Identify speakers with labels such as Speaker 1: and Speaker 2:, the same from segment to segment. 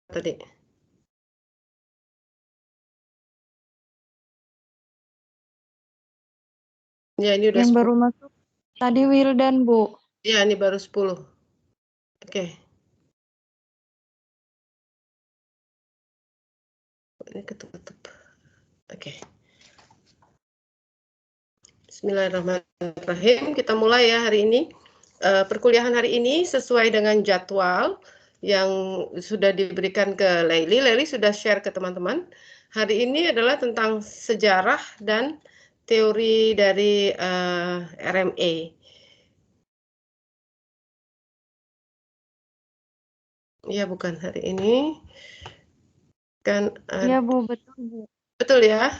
Speaker 1: tadi? Ya, ini udah
Speaker 2: Yang
Speaker 1: 10.
Speaker 2: baru masuk tadi Wildan, Bu.
Speaker 1: Ya, ini baru 10. Oke. Ini ketutup. Oke. Bismillahirrahmanirrahim. Kita mulai ya hari ini. Perkuliahan hari ini sesuai dengan jadwal yang sudah diberikan ke Leili. Leili sudah share ke teman-teman. Hari ini adalah tentang sejarah dan teori dari RMA. Ya, bukan hari ini. Kan
Speaker 2: Iya, Bu, betul, Bu.
Speaker 1: betul ya.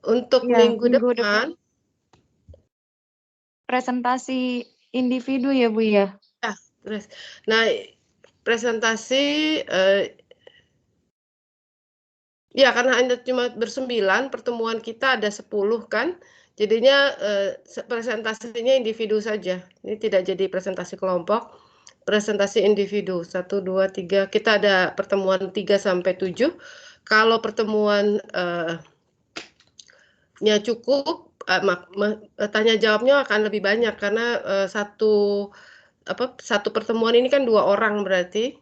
Speaker 1: Untuk
Speaker 2: Iya,
Speaker 1: minggu
Speaker 2: minggu
Speaker 1: depan,
Speaker 2: presentasi individu ya, Bu ya.
Speaker 1: nah presentasi ya karena Anda cuma bersembilan, pertemuan kita ada 10 kan, jadinya presentasinya individu saja. Ini tidak jadi presentasi kelompok, presentasi individu. 1, 2, 3, kita ada pertemuan 3 sampai 7. Kalau pertemuan nya cukup, tanya jawabnya akan lebih banyak karena satu pertemuan ini kan 2 orang berarti.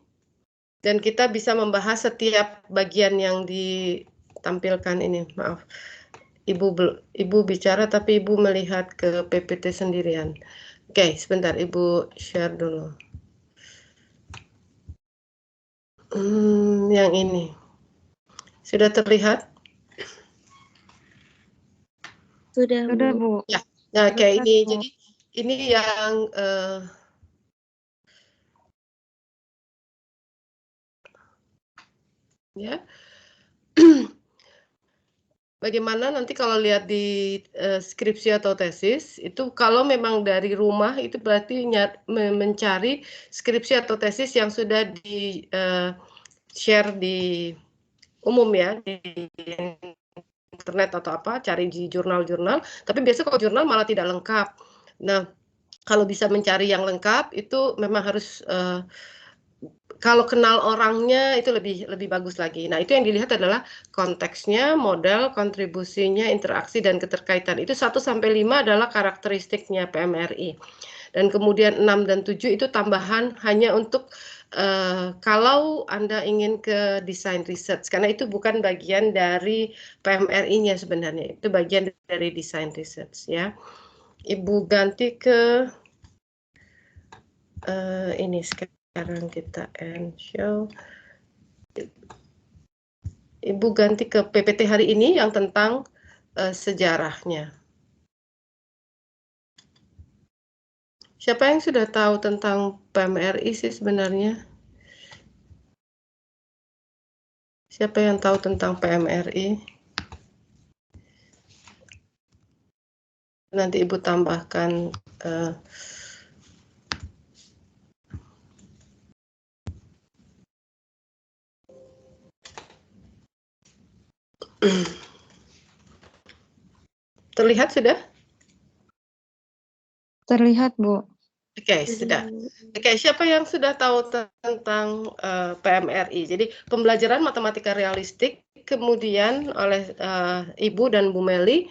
Speaker 1: Dan kita bisa membahas setiap bagian yang ditampilkan ini. Maaf, Ibu bicara tapi Ibu melihat ke PPT sendirian. Oke, sebentar Ibu share dulu. Yang ini. Sudah terlihat?
Speaker 3: Sudah,
Speaker 2: Sudah,
Speaker 3: Bu.
Speaker 2: Bu.
Speaker 1: Ya. Nah, kayak
Speaker 2: Jelas,
Speaker 1: ini.
Speaker 2: Bu.
Speaker 1: Jadi ini yang ya. Bagaimana nanti kalau lihat di skripsi atau tesis, itu kalau memang dari rumah itu berarti mencari skripsi atau tesis yang sudah di share di umum ya, di internet atau apa, cari di jurnal-jurnal. Tapi biasanya kalau jurnal malah tidak lengkap. Nah, kalau bisa mencari yang lengkap itu memang harus kalau kenal orangnya itu lebih bagus lagi. Nah, itu yang dilihat adalah konteksnya, model, kontribusinya, interaksi, dan keterkaitan. Itu 1 sampai 5 adalah karakteristiknya PMRI. Dan kemudian 6 dan 7 itu tambahan hanya untuk kalau Anda ingin ke desain research. Karena itu bukan bagian dari PMRI-nya sebenarnya. Itu bagian dari desain research ya. Ibu ganti ke ini sekarang kita end show. Ibu ganti ke PPT hari ini yang tentang sejarahnya. Siapa yang sudah tahu tentang PMRI sih sebenarnya? Siapa yang tahu tentang PMRI? Nanti Ibu tambahkan terlihat sudah?
Speaker 2: Terlihat, Bu.
Speaker 1: Oke, sudah. Oke, siapa yang sudah tahu tentang PMRI? Jadi pembelajaran matematika realistik kemudian oleh Ibu dan Bu Meli.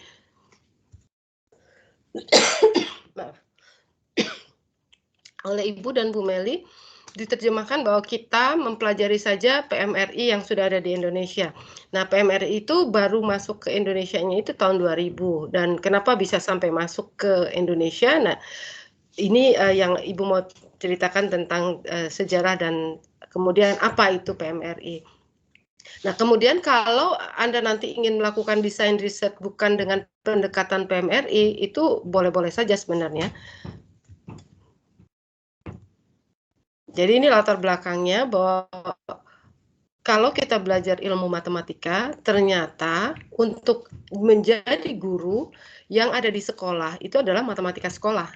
Speaker 1: Maaf. Oleh Ibu dan Bu Meli diterjemahkan bahwa kita mempelajari saja PMRI yang sudah ada di Indonesia. Nah, PMRI itu baru masuk ke Indonesianya itu tahun 2000 dan kenapa bisa sampai masuk ke Indonesia? Nah, ini yang Ibu mau ceritakan tentang sejarah dan kemudian apa itu PMRI. Nah, kemudian kalau Anda nanti ingin melakukan desain riset bukan dengan pendekatan PMRI, itu boleh-boleh saja sebenarnya. Jadi ini latar belakangnya bahwa kalau kita belajar ilmu matematika, ternyata untuk menjadi guru yang ada di sekolah itu adalah matematika sekolah,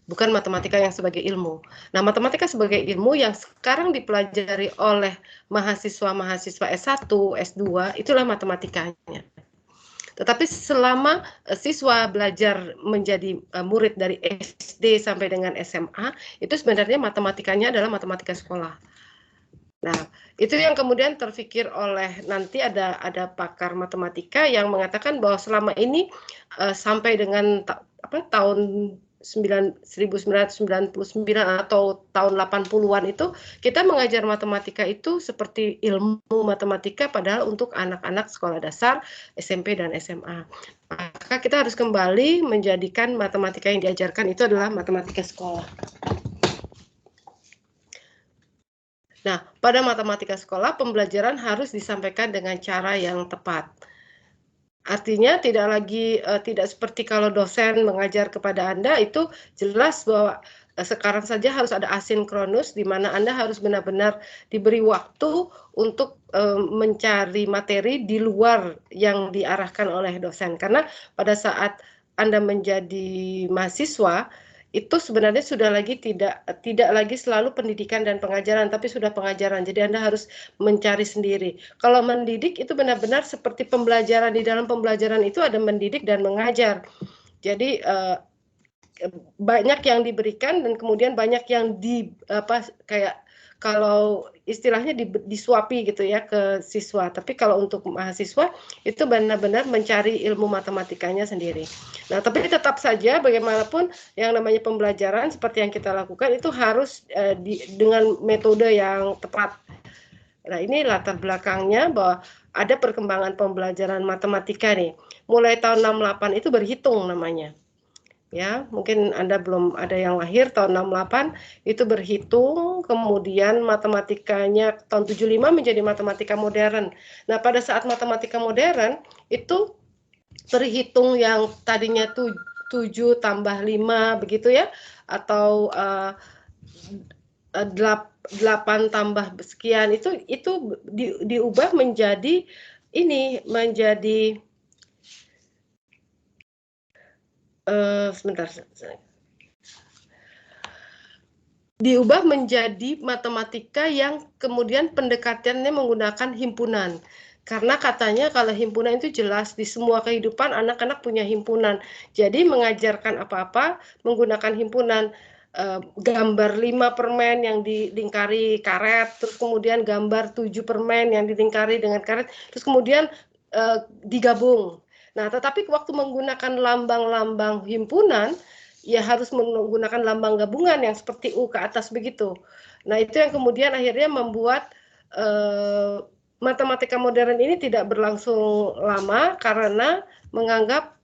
Speaker 1: bukan matematika yang sebagai ilmu. Nah, matematika sebagai ilmu yang sekarang dipelajari oleh mahasiswa-mahasiswa S1, S2, itulah matematikanya. Tetapi selama siswa belajar menjadi murid dari SD sampai dengan SMA, itu sebenarnya matematikanya adalah matematika sekolah. Nah, itu yang kemudian terfikir oleh nanti ada pakar matematika yang mengatakan bahwa selama ini sampai dengan tahun 1999 atau tahun 80-an itu kita mengajar matematika itu seperti ilmu matematika padahal untuk anak-anak sekolah dasar, SMP dan SMA. Maka kita harus kembali menjadikan matematika yang diajarkan itu adalah matematika sekolah. Nah, pada matematika sekolah, pembelajaran harus disampaikan dengan cara yang tepat. Artinya tidak seperti kalau dosen mengajar kepada Anda, itu jelas bahwa sekarang saja harus ada asinkronus, di mana Anda harus benar-benar diberi waktu untuk mencari materi di luar yang diarahkan oleh dosen. Karena pada saat Anda menjadi mahasiswa, itu sebenarnya sudah tidak lagi selalu pendidikan dan pengajaran, tapi sudah pengajaran. Jadi Anda harus mencari sendiri. Kalau mendidik itu benar-benar seperti pembelajaran, di dalam pembelajaran itu ada mendidik dan mengajar. Jadi banyak yang diberikan dan kemudian banyak yang kayak kalau istilahnya disuapi gitu ya ke siswa. Tapi kalau untuk mahasiswa itu benar-benar mencari ilmu matematikanya sendiri. Nah, tapi tetap saja bagaimanapun yang namanya pembelajaran seperti yang kita lakukan itu harus dengan metode yang tepat. Nah, ini latar belakangnya bahwa ada perkembangan pembelajaran matematika nih. Mulai tahun 68 itu berhitung namanya. Ya, mungkin Anda belum ada yang lahir tahun 68 itu berhitung, kemudian matematikanya tahun 75 menjadi matematika modern. Nah, pada saat matematika modern itu berhitung yang tadinya 7 tambah 5 begitu ya, atau 8 tambah sekian itu diubah menjadi diubah menjadi matematika yang kemudian pendekatannya menggunakan himpunan. Karena katanya kalau himpunan itu jelas di semua kehidupan anak-anak punya himpunan. Jadi mengajarkan apa-apa menggunakan himpunan. Gambar 5 permen yang dilingkari karet, terus kemudian gambar 7 permen yang dilingkari dengan karet, terus kemudian digabung. Nah, tetapi waktu menggunakan lambang-lambang himpunan, ya harus menggunakan lambang gabungan yang seperti U ke atas begitu. Nah, itu yang kemudian akhirnya membuat matematika modern ini tidak berlangsung lama karena menganggap,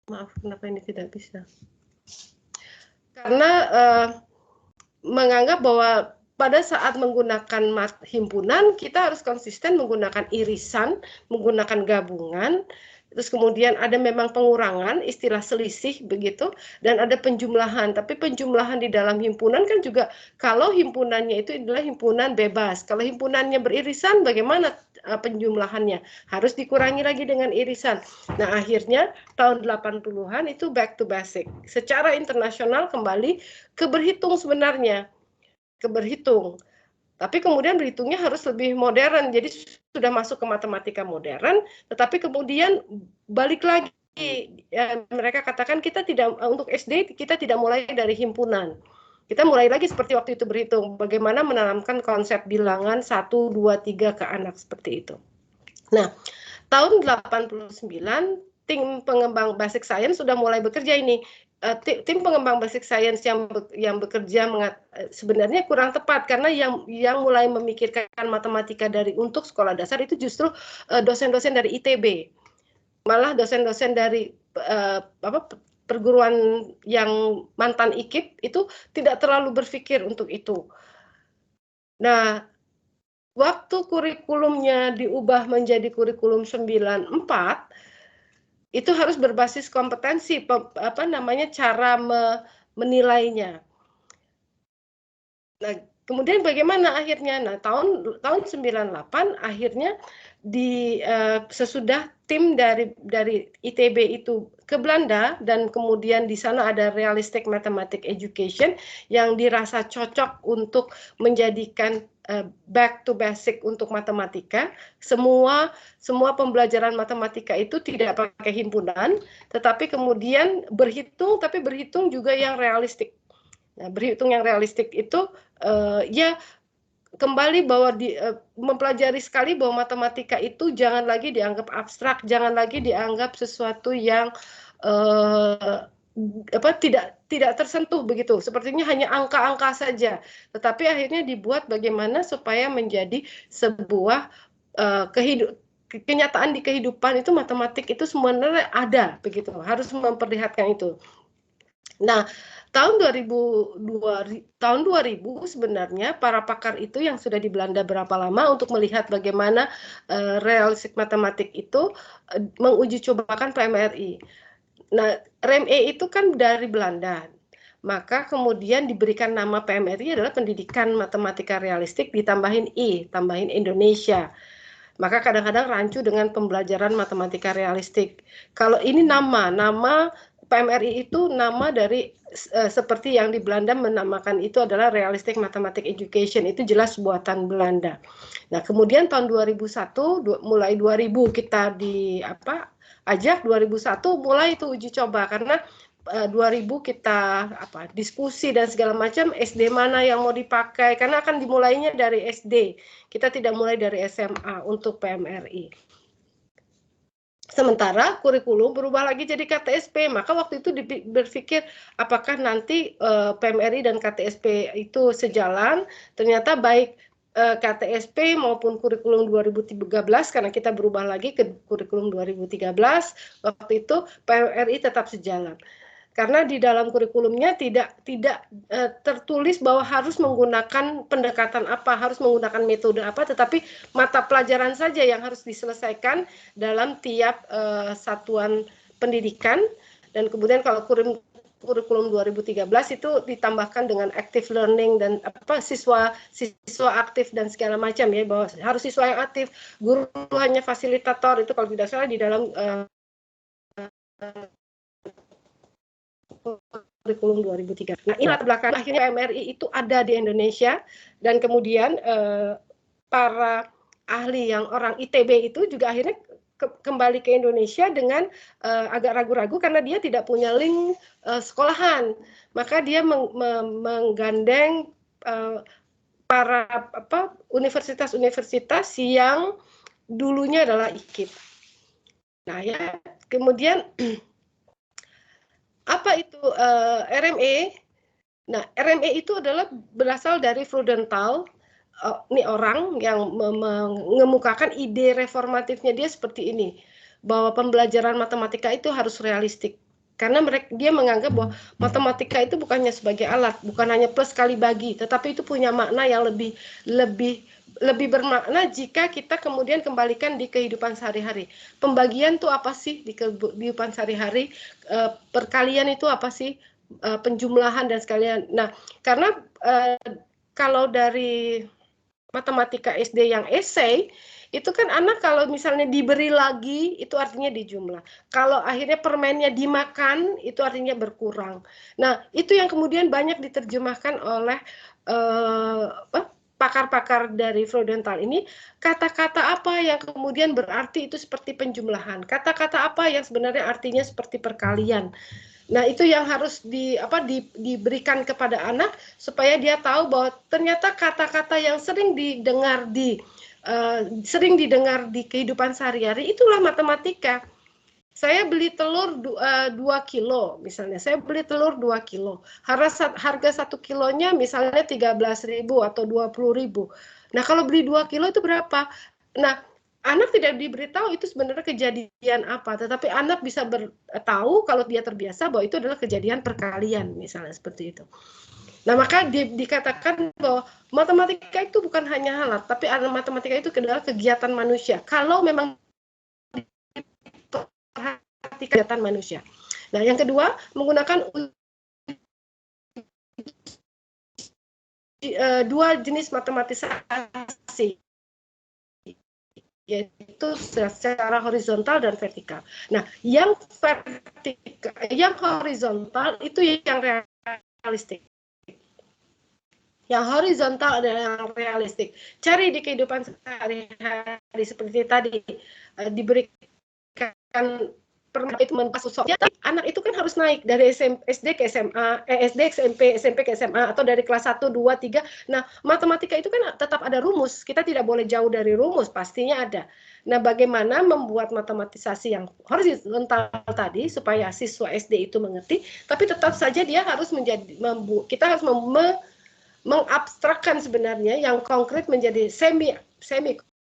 Speaker 1: maaf kenapa ini tidak bisa, karena menganggap bahwa pada saat menggunakan himpunan kita harus konsisten menggunakan irisan, menggunakan gabungan, terus kemudian ada memang pengurangan, istilah selisih begitu, dan ada penjumlahan. Tapi penjumlahan di dalam himpunan kan juga kalau himpunannya itu adalah himpunan bebas. Kalau himpunannya beririsan, bagaimana penjumlahannya? Harus dikurangi lagi dengan irisan. Nah, akhirnya tahun 80-an itu back to basic. Secara internasional kembali ke berhitung sebenarnya. Ke berhitung. Tapi kemudian berhitungnya harus lebih modern, jadi sudah masuk ke matematika modern, tetapi kemudian balik lagi, ya, mereka katakan kita tidak, untuk SD kita tidak mulai dari himpunan, kita mulai lagi seperti waktu itu berhitung, bagaimana menanamkan konsep bilangan 1, 2, 3 ke anak seperti itu. Nah, tahun 89 tim pengembang basic science sudah mulai bekerja ini. Tim pengembang basic science yang bekerja sebenarnya kurang tepat karena yang mulai memikirkan matematika untuk sekolah dasar itu justru dosen-dosen dari ITB. Malah dosen-dosen dari perguruan yang mantan IKIP itu tidak terlalu berpikir untuk itu. Nah, waktu kurikulumnya diubah menjadi kurikulum 94, itu harus berbasis kompetensi, cara menilainya. Nah, kemudian bagaimana akhirnya? Nah, tahun 98 akhirnya sesudah tim dari ITB itu ke Belanda dan kemudian di sana ada Realistic Mathematics Education yang dirasa cocok untuk menjadikan back to basic untuk matematika. Semua pembelajaran matematika itu tidak pakai himpunan, tetapi kemudian berhitung, tapi berhitung juga yang realistik. Nah, berhitung yang realistik itu ya kembali bahwa mempelajari sekali bahwa matematika itu jangan lagi dianggap abstrak, jangan lagi dianggap sesuatu yang tidak tersentuh begitu. Sepertinya hanya angka-angka saja. Tetapi akhirnya dibuat bagaimana supaya menjadi sebuah kenyataan di kehidupan itu matematik itu sebenarnya ada begitu. Harus memperlihatkan itu. Nah, tahun 2000 sebenarnya para pakar itu yang sudah di Belanda berapa lama untuk melihat bagaimana realistik matematik itu menguji cobakan PMRI. Nah, RME itu kan dari Belanda. Maka kemudian diberikan nama PMRI adalah Pendidikan Matematika Realistik ditambahin I, tambahin Indonesia. Maka kadang-kadang rancu dengan pembelajaran matematika realistik. Kalau ini nama PMRI itu nama dari seperti yang di Belanda menamakan itu adalah Realistic Mathematics Education, itu jelas buatan Belanda. Nah, kemudian tahun 2001 mulai 2000 kita ajak 2001 mulai itu uji coba karena 2000 kita diskusi dan segala macam SD mana yang mau dipakai karena akan dimulainya dari SD. Kita tidak mulai dari SMA untuk PMRI. Sementara kurikulum berubah lagi jadi KTSP, maka waktu itu berpikir apakah nanti PMRI dan KTSP itu sejalan. Ternyata baik KTSP maupun kurikulum 2013 karena kita berubah lagi ke kurikulum 2013, waktu itu PMRI tetap sejalan. Karena di dalam kurikulumnya tidak tertulis bahwa harus menggunakan pendekatan apa, harus menggunakan metode apa, tetapi mata pelajaran saja yang harus diselesaikan dalam tiap satuan pendidikan. Dan kemudian kalau kurikulum 2013 itu ditambahkan dengan active learning dan siswa aktif dan segala macam ya, bahwa harus siswa yang aktif, guru hanya fasilitator, itu kalau tidak salah di dalam kurikulum 2003. Nah, ini latar belakang akhirnya PMRI itu ada di Indonesia dan kemudian para ahli yang orang ITB itu juga akhirnya kembali ke Indonesia dengan agak ragu-ragu karena dia tidak punya link sekolahan. Maka dia menggandeng para universitas-universitas yang dulunya adalah IKIP. Nah, ya, kemudian apa itu RME? Nah, RME itu adalah berasal dari Freudenthal. Ini orang yang mengemukakan ide reformatifnya dia seperti ini, bahwa pembelajaran matematika itu harus realistik. Karena dia menganggap bahwa matematika itu bukannya sebagai alat, bukan hanya plus kali bagi, tetapi itu punya makna yang lebih bermakna jika kita kemudian kembalikan di kehidupan sehari-hari. Pembagian itu apa sih di kehidupan sehari-hari? Perkalian itu apa sih? Penjumlahan dan sekalian. Nah, karena kalau dari matematika SD yang esai, itu kan anak kalau misalnya diberi lagi, itu artinya dijumlah. Kalau akhirnya permennya dimakan, itu artinya berkurang. Nah, itu yang kemudian banyak diterjemahkan oleh pakar-pakar dari Freudenthal ini, kata-kata apa yang kemudian berarti itu seperti penjumlahan, kata-kata apa yang sebenarnya artinya seperti perkalian. Nah, itu yang harus diberikan kepada anak supaya dia tahu bahwa ternyata kata-kata yang sering didengar di kehidupan sehari-hari itulah matematika. Saya beli telur 2 kilo misalnya. Saya beli telur 2 kilo. Harga 1 kilonya misalnya 13.000 atau 20.000. Nah, kalau beli 2 kilo itu berapa? Nah, anak tidak diberitahu itu sebenarnya kejadian apa, tetapi anak bisa tahu kalau dia terbiasa bahwa itu adalah kejadian perkalian, misalnya seperti itu. Nah, maka dikatakan bahwa matematika itu bukan hanya alat, tapi matematika itu adalah kegiatan manusia. Kalau memang kegiatan manusia. Nah, yang kedua, menggunakan dua jenis matematisasi, yaitu secara horizontal dan vertikal. Nah, yang horizontal itu yang realistik. Yang horizontal adalah yang realistik. Cari di kehidupan sehari-hari seperti tadi, diberikan itu tapi anak itu kan harus naik dari SD ke SMA, SD ke SMP, SMP ke SMA, atau dari kelas 1, 2, 3. Nah, matematika itu kan tetap ada rumus. Kita tidak boleh jauh dari rumus, pastinya ada. Nah, bagaimana membuat matematisasi yang horizontal tadi supaya siswa SD itu mengerti, tapi tetap saja dia harus kita harus mengabstrakkan sebenarnya yang konkret menjadi semi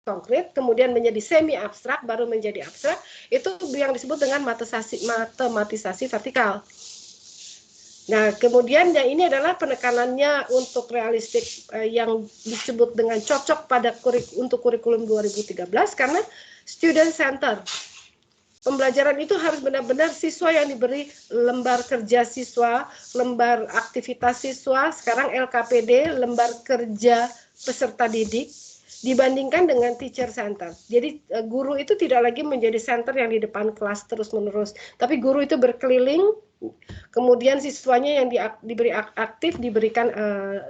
Speaker 1: konkret, kemudian menjadi semi abstrak, baru menjadi abstrak. Itu yang disebut dengan matematisasi vertikal. Nah, kemudian ini adalah penekanannya untuk realistik yang disebut dengan cocok pada untuk kurikulum 2013 karena student center. Pembelajaran itu harus benar-benar siswa yang diberi lembar kerja siswa, lembar aktivitas siswa, sekarang LKPD, lembar kerja peserta didik, dibandingkan dengan teacher center. Jadi guru itu tidak lagi menjadi center yang di depan kelas terus-menerus, tapi guru itu berkeliling, kemudian siswanya yang diberi aktif diberikan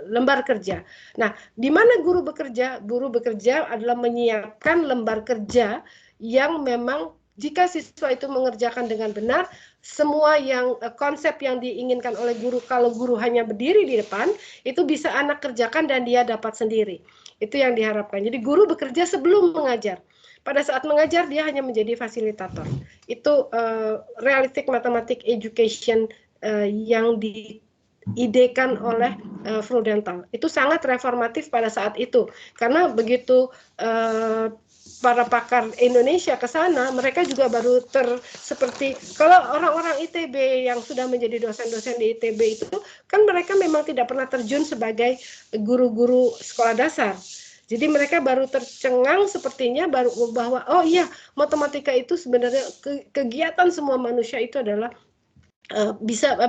Speaker 1: lembar kerja. Nah, di mana guru bekerja? Guru bekerja adalah menyiapkan lembar kerja yang memang jika siswa itu mengerjakan dengan benar, semua yang konsep yang diinginkan oleh guru, kalau guru hanya berdiri di depan, itu bisa anak kerjakan dan dia dapat sendiri. Itu yang diharapkan. Jadi guru bekerja sebelum mengajar. Pada saat mengajar dia hanya menjadi fasilitator. Itu realistic mathematics education yang diidekan oleh Frudenthal. Itu sangat reformatif pada saat itu. Karena begitu para pakar Indonesia ke sana, mereka juga baru seperti kalau orang-orang ITB yang sudah menjadi dosen-dosen di ITB itu kan mereka memang tidak pernah terjun sebagai guru-guru sekolah dasar. Jadi mereka baru tercengang sepertinya baru bahwa oh iya, matematika itu sebenarnya kegiatan semua manusia itu adalah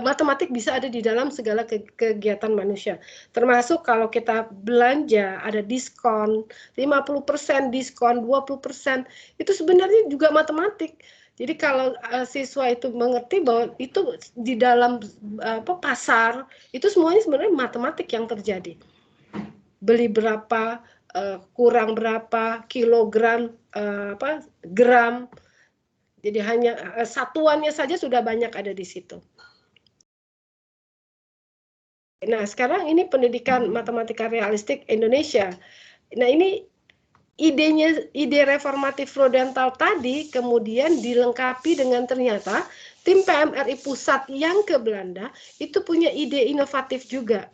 Speaker 1: matematik bisa ada di dalam segala kegiatan manusia. Termasuk kalau kita belanja ada diskon 50%, diskon 20%, itu sebenarnya juga matematik. Jadi kalau siswa itu mengerti bahwa itu di dalam pasar itu semuanya sebenarnya matematik yang terjadi. Beli berapa, kurang berapa, kilogram, gram. Jadi hanya satuannya saja sudah banyak ada di situ. Nah, sekarang ini pendidikan matematika realistik Indonesia. Nah, ini ide reformatif Frudenthal tadi kemudian dilengkapi dengan ternyata tim PMRI pusat yang ke Belanda itu punya ide inovatif juga.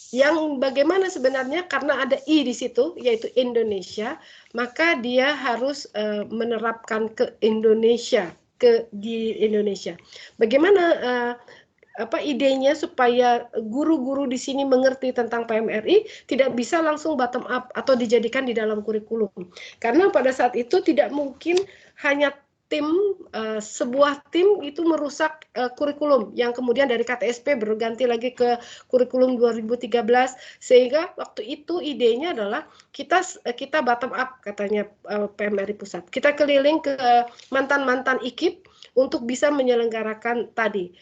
Speaker 1: Yang bagaimana sebenarnya karena ada I di situ yaitu Indonesia, maka dia harus menerapkan ke Indonesia, di Indonesia. Bagaimana idenya supaya guru-guru di sini mengerti tentang PMRI tidak bisa langsung bottom up atau dijadikan di dalam kurikulum. Karena pada saat itu tidak mungkin hanya sebuah tim itu merusak kurikulum yang kemudian dari KTSP berganti lagi ke kurikulum 2013 sehingga waktu itu idenya adalah kita bottom up katanya PMRI pusat. Kita keliling ke mantan-mantan IKIP untuk bisa menyelenggarakan tadi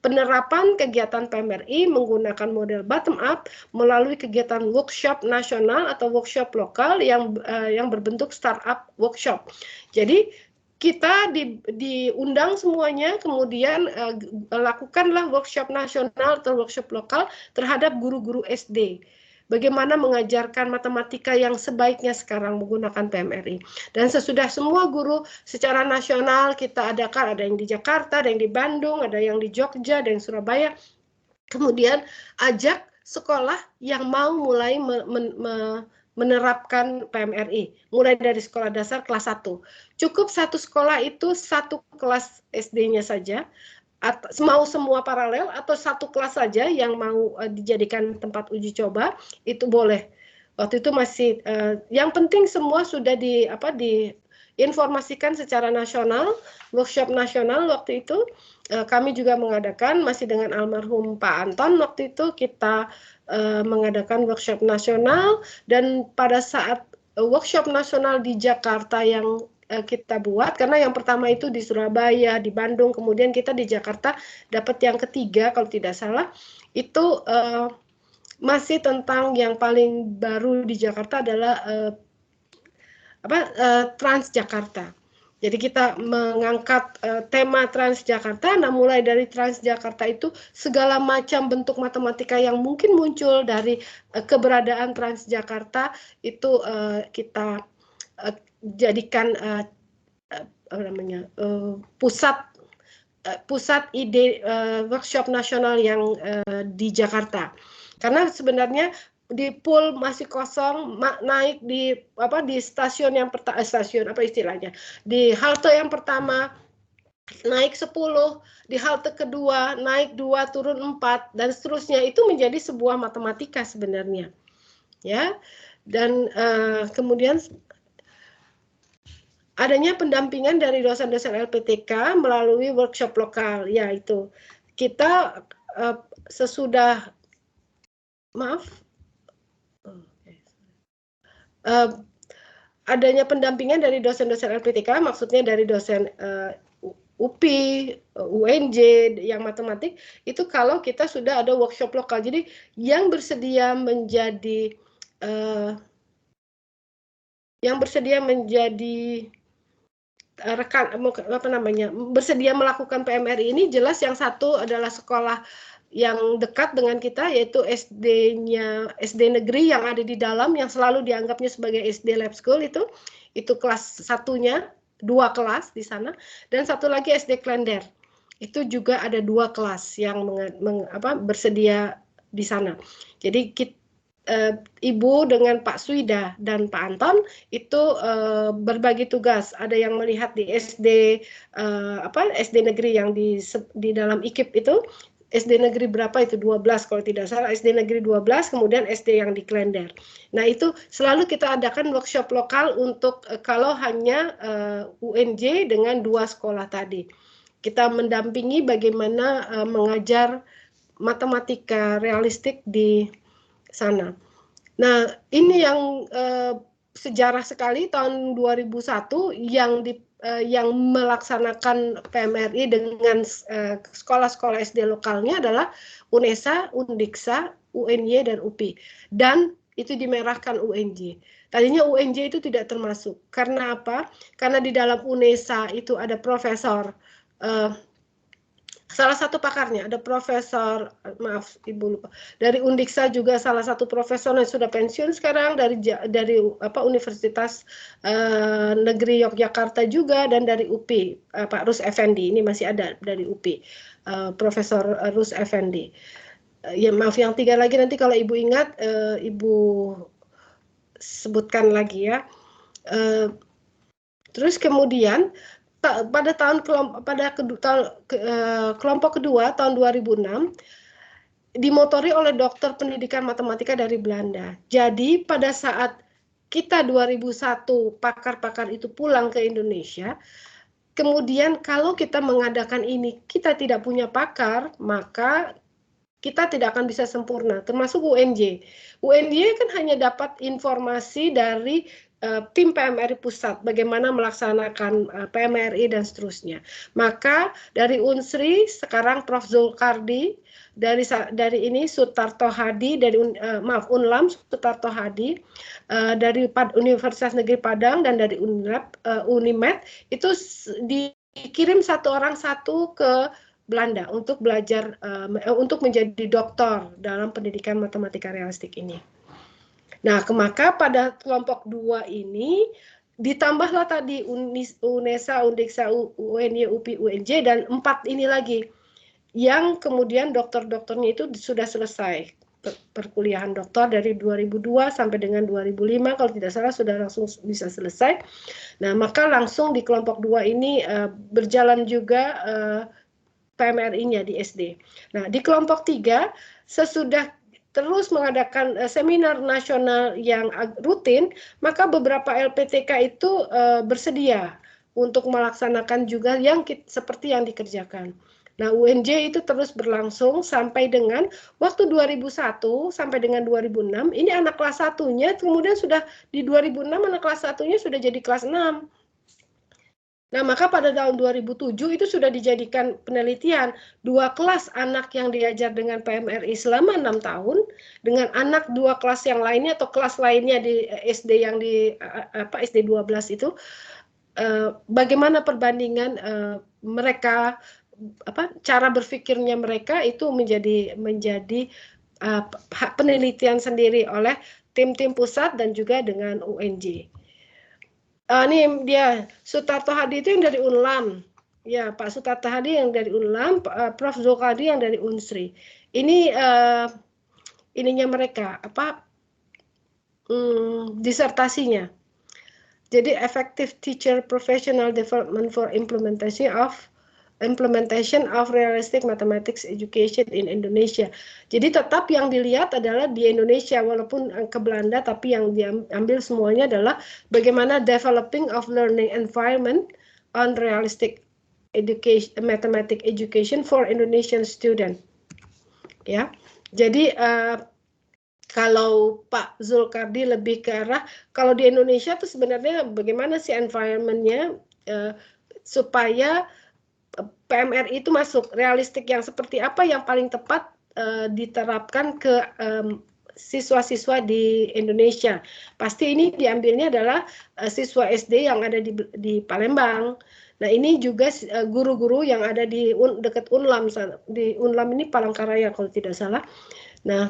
Speaker 1: penerapan kegiatan PMRI menggunakan model bottom up melalui kegiatan workshop nasional atau workshop lokal yang berbentuk startup workshop. Jadi kita diundang semuanya, kemudian lakukanlah workshop nasional atau workshop lokal terhadap guru-guru SD. Bagaimana mengajarkan matematika yang sebaiknya sekarang menggunakan PMRI. Dan sesudah semua guru secara nasional kita adakan, ada yang di Jakarta, ada yang di Bandung, ada yang di Jogja, ada yang Surabaya. Kemudian ajak sekolah yang mau mulai menerapkan PMRI, mulai dari sekolah dasar kelas 1. Cukup satu sekolah itu satu kelas SD-nya saja, mau semua paralel atau satu kelas saja yang mau dijadikan tempat uji coba itu boleh. Waktu itu masih yang penting semua sudah diinformasikan secara nasional, workshop nasional waktu itu kami juga mengadakan masih dengan almarhum Pak Anton waktu itu kita mengadakan workshop nasional dan pada saat workshop nasional di Jakarta yang kita buat karena yang pertama itu di Surabaya, di Bandung, kemudian kita di Jakarta dapat yang ketiga kalau tidak salah itu masih tentang yang paling baru di Jakarta adalah Transjakarta. Jadi kita mengangkat tema Transjakarta. Nah, mulai dari Transjakarta itu segala macam bentuk matematika yang mungkin muncul dari keberadaan Transjakarta itu kita jadikan apa namanya, pusat ide workshop nasional yang di Jakarta. Karena sebenarnya di pool masih kosong, naik di stasiun yang pertama, stasiun apa istilahnya, di halte yang pertama naik 10, di halte kedua naik 2 turun 4 dan seterusnya. Itu menjadi sebuah matematika sebenarnya, ya. Dan kemudian adanya pendampingan dari dosen-dosen LPTK melalui workshop lokal, yaitu kita sesudah adanya pendampingan dari dosen-dosen LPTK, maksudnya dari dosen UPI, UNJ yang matematik, itu kalau kita sudah ada workshop lokal. Jadi yang bersedia menjadi rekan bersedia melakukan PMRI ini, jelas yang satu adalah sekolah yang dekat dengan kita, yaitu SD negeri yang ada di dalam, yang selalu dianggapnya sebagai SD Lab School, itu kelas satunya 2 kelas di sana, dan satu lagi SD Klender, itu juga ada 2 kelas yang bersedia di sana. Jadi Ibu dengan Pak Suida dan Pak Anton itu berbagi tugas. Ada yang melihat di SD SD negeri yang di dalam IKIP itu, SD negeri berapa itu, 12 kalau tidak salah, SD negeri 12, kemudian SD yang di Klender. Nah, itu selalu kita adakan workshop lokal untuk kalau hanya UNJ dengan 2 sekolah tadi. Kita mendampingi bagaimana mengajar matematika realistik di sana. Nah, ini yang sejarah sekali, tahun 2001 yang melaksanakan PMRI dengan sekolah-sekolah SD lokalnya adalah UNESA, Undiksa, UNY, dan UPI. Dan itu dimerahkan UNJ. Tadinya UNJ itu tidak termasuk. Karena apa? Karena di dalam UNESA itu ada profesor, salah satu pakarnya ada Profesor, maaf Ibu lupa, dari Undiksa juga salah satu profesor yang sudah pensiun sekarang, dari Universitas Negeri Yogyakarta juga, dan dari UPI Pak Rus Effendi, ini masih ada dari UPI, Profesor Rus Effendi. Ya maaf, yang 3 lagi nanti kalau Ibu ingat Ibu sebutkan lagi ya. Terus kemudian pada kelompok kedua tahun 2006 dimotori oleh dokter pendidikan matematika dari Belanda. Jadi pada saat kita 2001 pakar-pakar itu pulang ke Indonesia, kemudian kalau kita mengadakan ini kita tidak punya pakar, maka kita tidak akan bisa sempurna, termasuk UNJ. UNJ kan hanya dapat informasi dari tim PMRI pusat, bagaimana melaksanakan PMRI dan seterusnya. Maka dari Unsri sekarang Prof. Zulkardi, dari ini Sutarto Hadi, dari Unlam Sutarto Hadi, dari Universitas Negeri Padang, dan dari Unimed, itu dikirim satu orang ke Belanda untuk belajar, untuk menjadi doktor dalam pendidikan matematika realistik ini. Nah, maka pada kelompok 2 ini ditambahlah tadi UNESA, Undiksa, UNY, UPI, UNJ, dan 4 ini lagi yang kemudian dokter-dokternya itu sudah selesai perkuliahan dokter dari 2002 sampai dengan 2005 kalau tidak salah sudah langsung bisa selesai. Nah, maka langsung di kelompok 2 ini berjalan juga PMRI-nya di SD. Nah, di kelompok 3 sesudah terus mengadakan seminar nasional yang rutin, maka beberapa LPTK itu bersedia untuk melaksanakan juga yang seperti yang dikerjakan. Nah, UNJ itu terus berlangsung sampai dengan waktu 2001 sampai dengan 2006, ini anak kelas 1-nya, kemudian sudah di 2006 anak kelas 1-nya sudah jadi kelas 6. Nah, maka pada tahun 2007 itu sudah dijadikan penelitian 2 kelas anak yang diajar dengan PMRI selama 6 tahun dengan anak 2 kelas yang lainnya atau kelas lainnya di SD yang di SD 12 itu bagaimana perbandingan mereka, cara berpikirnya mereka itu menjadi penelitian sendiri oleh tim-tim pusat dan juga dengan UNJ. Ini dia Sutarto Hadi itu yang dari Unlam, ya Pak Sutarto Hadi yang dari Unlam, Prof Zulkardi yang dari Unsri. Ini ininya mereka disertasinya. Jadi effective teacher professional development for implementation of realistic mathematics education in Indonesia. Jadi tetap yang dilihat adalah di Indonesia, walaupun ke Belanda, tapi yang diambil semuanya adalah bagaimana developing of learning environment on realistic education, mathematics education for Indonesian student. Ya, jadi kalau Pak Zulkardi lebih ke arah, kalau di Indonesia tuh sebenarnya bagaimana sih environment-nya supaya PMRI itu masuk, realistik yang seperti apa yang paling tepat diterapkan ke siswa-siswa di Indonesia. Pasti ini diambilnya adalah siswa SD yang ada di Palembang. Nah ini juga guru-guru yang ada di dekat Unlam, di Unlam ini Palangkaraya kalau tidak salah. Nah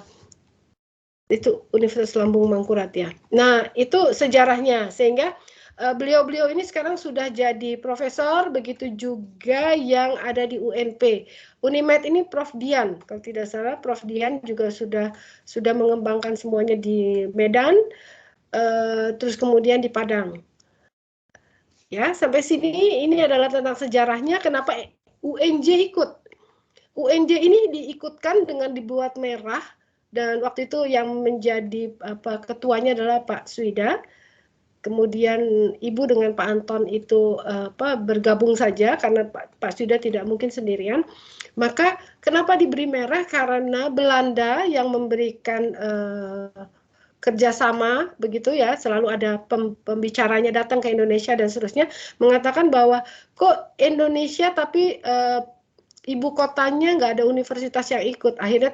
Speaker 1: itu Universitas Lambung Mangkurat ya. Nah itu sejarahnya, sehingga beliau-beliau ini sekarang sudah jadi profesor, begitu juga yang ada di UNP. Unimed ini Prof Dian, kalau tidak salah Prof Dian juga sudah mengembangkan semuanya di Medan, terus kemudian di Padang. Ya, sampai sini ini adalah tentang sejarahnya kenapa UNJ ikut. UNJ ini diikutkan dengan dibuat merah, dan waktu itu yang menjadi ketuanya adalah Pak Swida. Kemudian Ibu dengan Pak Anton itu bergabung saja karena Pak Swida tidak mungkin sendirian. Maka kenapa diberi merah? Karena Belanda yang memberikan kerjasama begitu ya, selalu ada pembicaranya datang ke Indonesia dan seterusnya, mengatakan bahwa kok Indonesia tapi ibu kotanya nggak ada universitas yang ikut. Akhirnya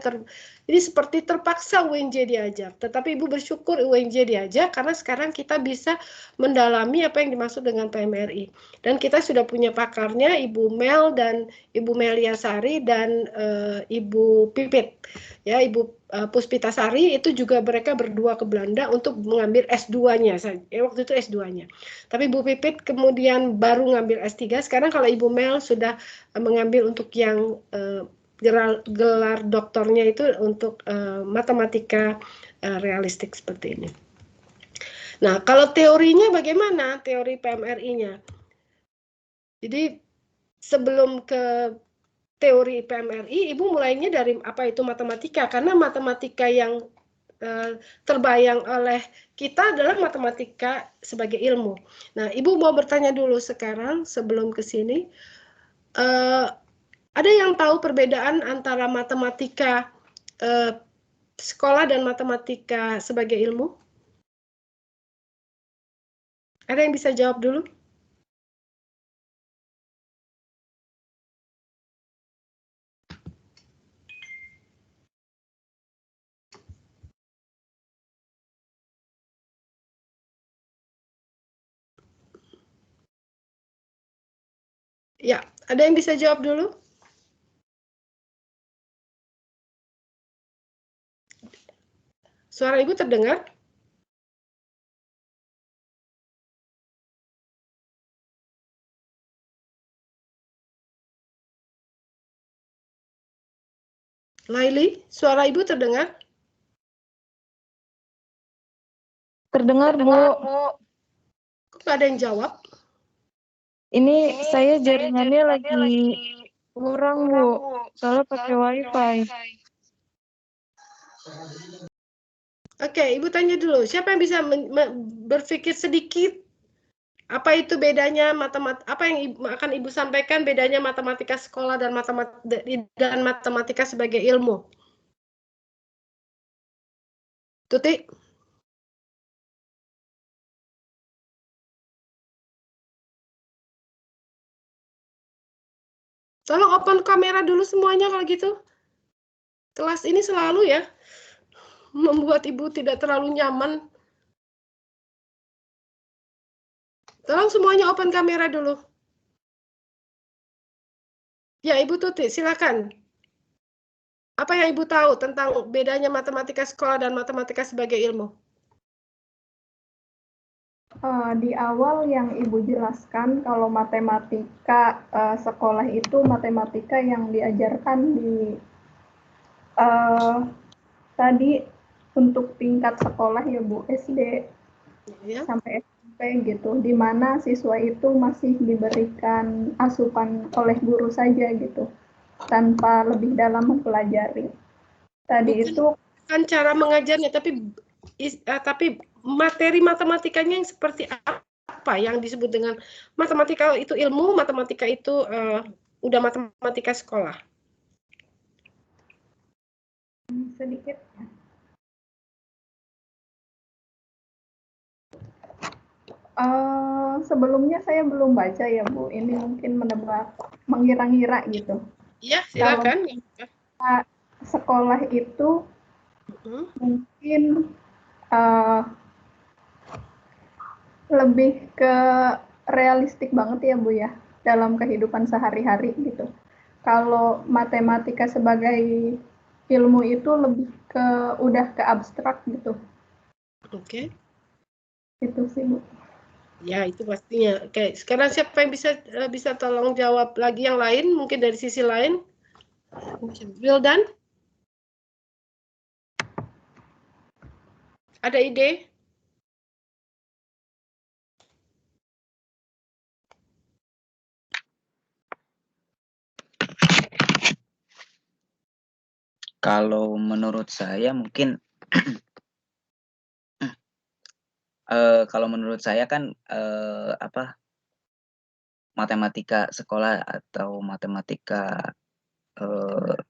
Speaker 1: ini seperti terpaksa UNJ diajak. Tetapi Ibu bersyukur UNJ diajak karena sekarang kita bisa mendalami apa yang dimaksud dengan PMRI. Dan kita sudah punya pakarnya, Ibu Mel dan Ibu Meliasari dan Ibu Pipit. Ya, Ibu Puspitasari itu juga mereka berdua ke Belanda untuk mengambil S2-nya. Waktu itu S2-nya. Tapi Ibu Pipit kemudian baru ngambil S3. Sekarang kalau Ibu Mel sudah mengambil untuk yang gelar doktornya itu untuk matematika realistik seperti ini. Nah, kalau teorinya bagaimana? Teori PMRI-nya. Jadi sebelum ke teori PMRI, Ibu mulainya dari apa itu matematika, karena matematika yang terbayang oleh kita adalah matematika sebagai ilmu. Nah, Ibu mau bertanya dulu sekarang sebelum ke sini, ada yang tahu perbedaan antara matematika sekolah dan matematika sebagai ilmu? Ada yang bisa jawab dulu? Ya, ada yang bisa jawab dulu? Suara Ibu terdengar? Laili, suara Ibu terdengar?
Speaker 2: Terdengar, Bu.
Speaker 1: Kok nggak ada yang jawab?
Speaker 2: Ini saya jaringannya lagi kurang, Bu. Soalnya pakai WiFi.
Speaker 1: Oke, Ibu tanya dulu. Siapa yang bisa berpikir sedikit apa itu bedanya apa yang akan Ibu sampaikan bedanya matematika sekolah dan matematika sebagai ilmu? Tuti? Tolong open kamera dulu semuanya kalau gitu. Kelas ini selalu ya membuat Ibu tidak terlalu nyaman. Tolong semuanya open kamera dulu. Ya, Ibu Tuti, silakan. Apa yang Ibu tahu tentang bedanya matematika sekolah dan matematika sebagai ilmu?
Speaker 3: Di awal yang Ibu jelaskan kalau matematika sekolah itu matematika yang diajarkan di tadi untuk tingkat sekolah ya Bu, SD
Speaker 1: Ya.
Speaker 3: sampai SMP gitu, di mana siswa itu masih diberikan asupan oleh guru saja gitu, tanpa lebih dalam mempelajari. Tadi itu
Speaker 1: bukan cara mengajarnya, tapi materi matematikanya yang seperti apa yang disebut dengan matematika itu ilmu, matematika itu udah matematika sekolah.
Speaker 3: sedikit. Sebelumnya saya belum baca ya Bu, ini mungkin menebak, mengira-ngira gitu.
Speaker 1: Iya, silakan.
Speaker 3: Kalau sekolah itu mungkin lebih ke realistik banget ya Bu ya, dalam kehidupan sehari-hari gitu. Kalau matematika sebagai ilmu itu lebih ke udah ke abstrak gitu.
Speaker 1: Oke.
Speaker 3: Itu sih Bu.
Speaker 1: Ya, itu pastinya. Oke, sekarang siapa yang bisa tolong jawab lagi yang lain, mungkin dari sisi lain? Wildan? Ada ide?
Speaker 4: Kalau menurut saya mungkin kalau menurut saya kan matematika sekolah atau matematika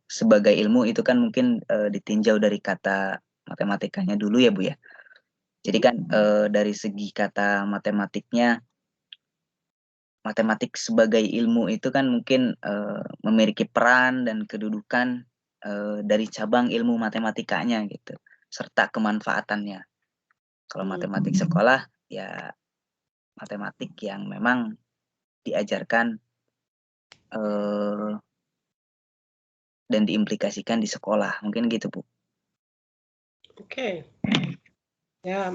Speaker 4: sebagai ilmu itu kan mungkin ditinjau dari kata matematikanya dulu ya Bu ya. Jadi kan dari segi kata matematiknya, matematik sebagai ilmu itu kan mungkin memiliki peran dan kedudukan dari cabang ilmu matematikanya gitu, serta kemanfaatannya. Kalau matematik sekolah ya matematik yang memang diajarkan dan diimplikasikan di sekolah, mungkin gitu Bu.
Speaker 1: Oke. Ya,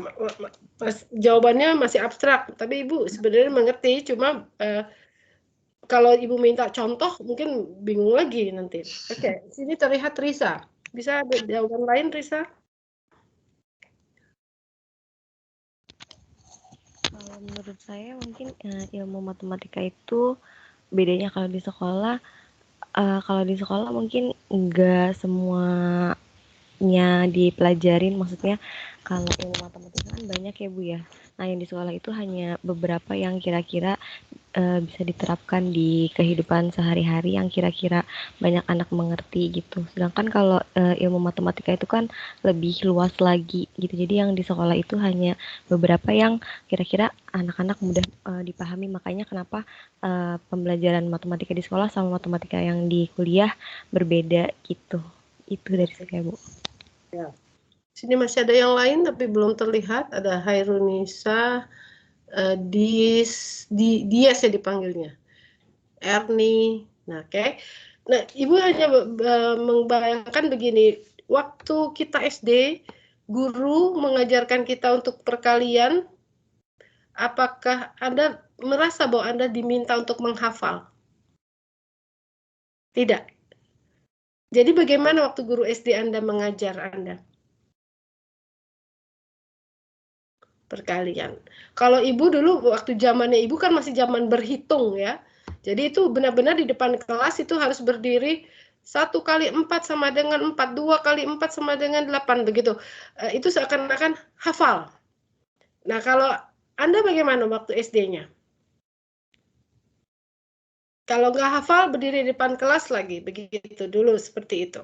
Speaker 1: jawabannya masih abstrak, tapi Ibu sebenarnya mengerti, cuma kalau Ibu minta contoh mungkin bingung lagi nanti. Oke, sini terlihat Risa. Bisa ada jawaban lain, Risa?
Speaker 5: Kalau menurut saya mungkin ilmu matematika itu bedanya kalau di sekolah mungkin enggak semuanya dipelajarin, maksudnya kalau ilmu matematika kan banyak ya Bu ya. Nah yang di sekolah itu hanya beberapa yang kira-kira bisa diterapkan di kehidupan sehari-hari yang kira-kira banyak anak mengerti gitu. Sedangkan kalau ilmu matematika itu kan lebih luas lagi gitu. Jadi yang di sekolah itu hanya beberapa yang kira-kira anak-anak mudah dipahami. Makanya kenapa pembelajaran matematika di sekolah sama matematika yang di kuliah berbeda gitu. Itu dari saya Bu.
Speaker 1: Ya. Sini masih ada yang lain tapi belum terlihat. Ada Hairunisa, Dias ya dipanggilnya. Ernie. Nah, oke. Nah, Ibu hanya membayangkan begini, waktu kita SD, guru mengajarkan kita untuk perkalian, apakah Anda merasa bahwa Anda diminta untuk menghafal? Tidak. Jadi bagaimana waktu guru SD Anda mengajar Anda? Perkalian. Kalau Ibu dulu, waktu zamannya Ibu kan masih zaman berhitung ya. Jadi itu benar-benar di depan kelas itu harus berdiri 1 kali 4 sama dengan 4, 2 kali 4 sama dengan 8, begitu. Itu seakan-akan hafal. Nah, kalau Anda bagaimana waktu SD-nya? Kalau nggak hafal, berdiri di depan kelas lagi, begitu dulu, seperti itu.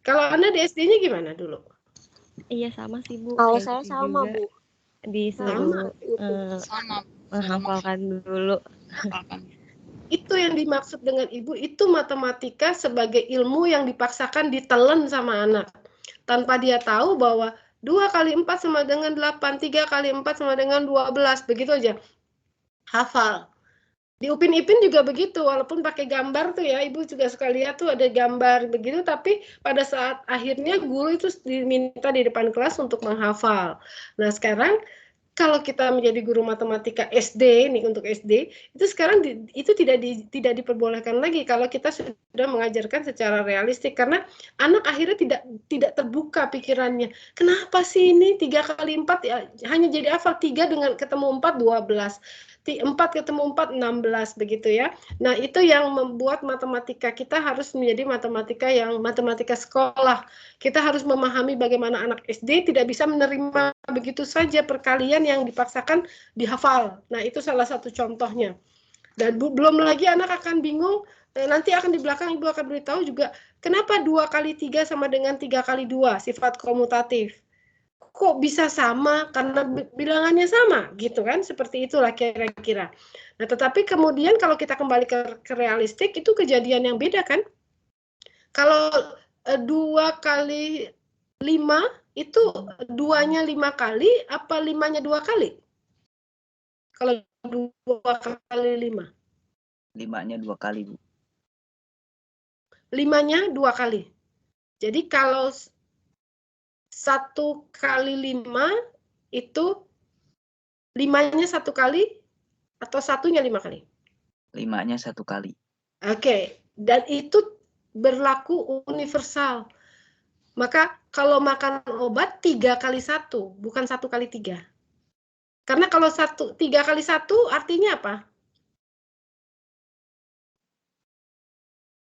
Speaker 1: Kalau Anda di SD-nya gimana dulu?
Speaker 5: Iya sama sih Bu.
Speaker 6: Kalau
Speaker 5: kayak
Speaker 6: saya
Speaker 5: gitu
Speaker 6: sama
Speaker 5: juga.
Speaker 6: Bu.
Speaker 5: Disuruh menghafalkan dulu.
Speaker 1: Itu yang dimaksud dengan Ibu, itu matematika sebagai ilmu yang dipaksakan ditelan sama anak. Tanpa dia tahu bahwa 2 kali 4 sama dengan 8, 3 kali 4 sama dengan 12, begitu aja. Hafal. Di Upin Ipin juga begitu, walaupun pakai gambar tuh ya, Ibu juga suka lihat tuh ada gambar begitu, tapi pada saat akhirnya guru itu diminta di depan kelas untuk menghafal. Nah sekarang kalau kita menjadi guru matematika SD nih, untuk SD itu sekarang itu tidak diperbolehkan lagi kalau kita sudah mengajarkan secara realistik, karena anak akhirnya tidak terbuka pikirannya. Kenapa sih ini 3 kali 4 ya, hanya jadi hafal 3 dengan ketemu 4 12. 4 ketemu 4 16 begitu ya. Nah, itu yang membuat matematika kita harus menjadi matematika sekolah. Kita harus memahami bagaimana anak SD tidak bisa menerima begitu saja perkalian yang dipaksakan dihafal. Nah, itu salah satu contohnya. Dan belum lagi anak akan bingung, nanti akan di belakang Ibu akan beritahu juga, kenapa 2 kali 3 sama dengan 3 kali 2, sifat komutatif. Kok bisa sama? Karena bilangannya sama, gitu kan? Seperti itulah kira-kira. Nah, tetapi kemudian kalau kita kembali ke realistik, itu kejadian yang beda kan? Kalau 2 kali 5, itu 2-nya 5 kali, apa 5-nya 2 kali? Kalau 2 kali 5.
Speaker 4: 5-nya 2 kali, Bu.
Speaker 1: 5-nya 2 kali. Jadi kalau 1 kali 5 itu 5-nya 1 kali atau 1-nya 5 kali?
Speaker 4: 5-nya 1 kali.
Speaker 1: Oke, dan itu berlaku universal. Maka kalau makan obat 3 kali 1, bukan 1 kali 3. Karena kalau 3 kali 1 artinya apa?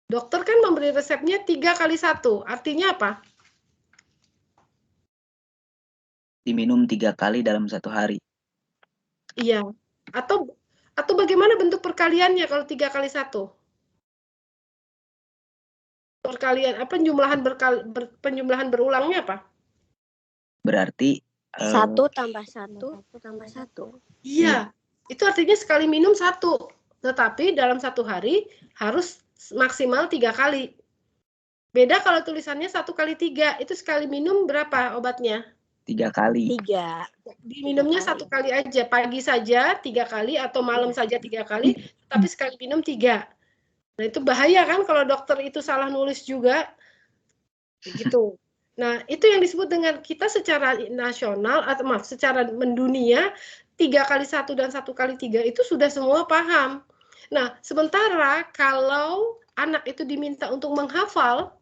Speaker 1: Dokter kan memberi resepnya 3 kali 1, artinya apa?
Speaker 4: Diminum 3 kali dalam 1 hari.
Speaker 1: Iya. Atau bagaimana bentuk perkaliannya kalau 3 kali 1? Perkalian apa, penjumlahan berulangnya apa?
Speaker 4: Berarti
Speaker 5: 1 tambah 1 tambah 1.
Speaker 1: Iya, itu artinya sekali minum 1. Tetapi dalam 1 hari harus maksimal 3 kali. Beda kalau tulisannya 1 kali 3, itu sekali minum berapa obatnya?
Speaker 4: 3 kali.
Speaker 5: 3.
Speaker 1: Diminumnya 1 kali aja, pagi saja 3 kali atau malam saja 3 kali, tapi sekali minum 3. Nah, itu bahaya kan kalau dokter itu salah nulis juga. Begitu. Nah, itu yang disebut dengan kita secara nasional, atau maaf, secara mendunia, 3 kali 1 dan 1 kali 3 itu sudah semua paham. Nah, sementara kalau anak itu diminta untuk menghafal,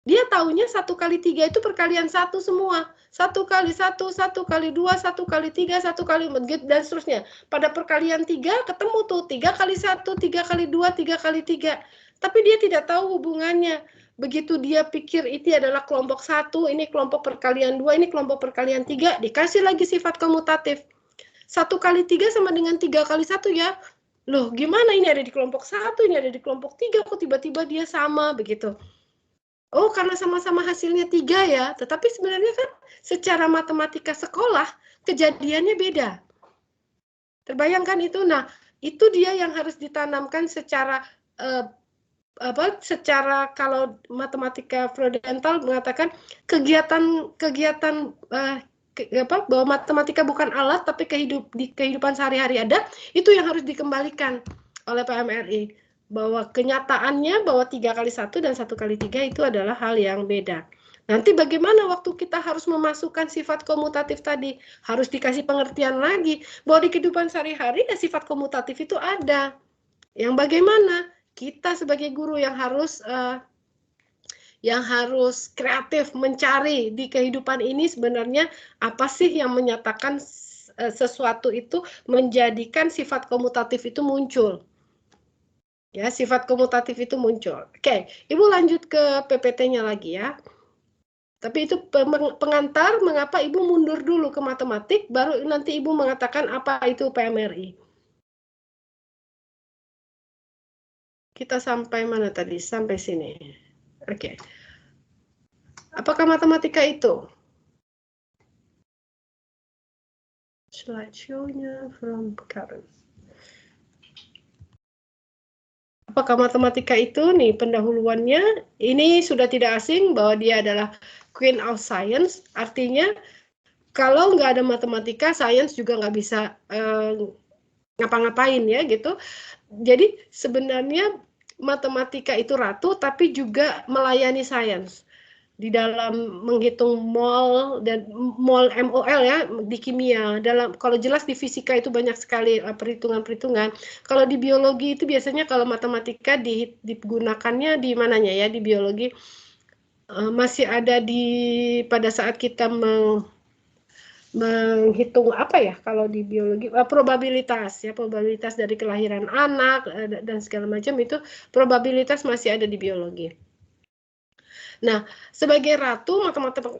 Speaker 1: dia taunya 1 kali 3 itu perkalian 1 semua. 1 kali 1, 1 kali 2, 1 kali 3, 1 kali dan seterusnya. Pada perkalian 3 ketemu tuh 3 kali 1, 3 kali 2, 3 kali 3. Tapi dia tidak tahu hubungannya. Begitu dia pikir itu adalah kelompok 1, ini kelompok perkalian 2, ini kelompok perkalian 3, dikasih lagi sifat komutatif. 1 kali 3 sama dengan 3 kali 1 ya. Loh, gimana ini ada di kelompok 1, ini ada di kelompok 3, kok tiba-tiba dia sama, begitu. Oh, karena sama-sama hasilnya 3 ya, tetapi sebenarnya kan secara matematika sekolah, kejadiannya beda. Terbayangkan itu? Nah, itu dia yang harus ditanamkan secara secara kalau matematika fundamental mengatakan kegiatan bahwa matematika bukan alat tapi di kehidupan sehari-hari ada, itu yang harus dikembalikan oleh PMRI, bahwa kenyataannya bahwa 3 kali 1 dan 1 kali 3 itu adalah hal yang beda. Nanti bagaimana waktu kita harus memasukkan sifat komutatif tadi, harus dikasih pengertian lagi bahwa di kehidupan sehari-hari ya sifat komutatif itu ada. Yang bagaimana? Kita sebagai guru yang harus kreatif mencari di kehidupan ini sebenarnya apa sih yang menyatakan sesuatu itu menjadikan sifat komutatif itu muncul. Ya, sifat komutatif itu muncul. Oke, Ibu lanjut ke PPT-nya lagi ya. Tapi itu pengantar mengapa Ibu mundur dulu ke matematik, baru nanti Ibu mengatakan apa itu PMRI. Kita sampai mana tadi? Sampai sini. Oke. Apakah matematika itu? Slideshow-nya from current. Apakah matematika itu nih pendahuluannya? Ini sudah tidak asing bahwa dia adalah queen of science, artinya kalau nggak ada matematika, sains juga nggak bisa ngapa-ngapain ya gitu. Jadi sebenarnya matematika itu ratu, tapi juga melayani sains di dalam menghitung mol dan mol MOL ya di kimia. Kalau jelas di fisika itu banyak sekali perhitungan-perhitungan. Kalau di biologi itu biasanya kalau matematika digunakannya di mananya ya di biologi masih ada pada saat kita menghitung apa ya kalau di biologi probabilitas dari kelahiran anak dan segala macam itu probabilitas masih ada di biologi. Nah, sebagai ratu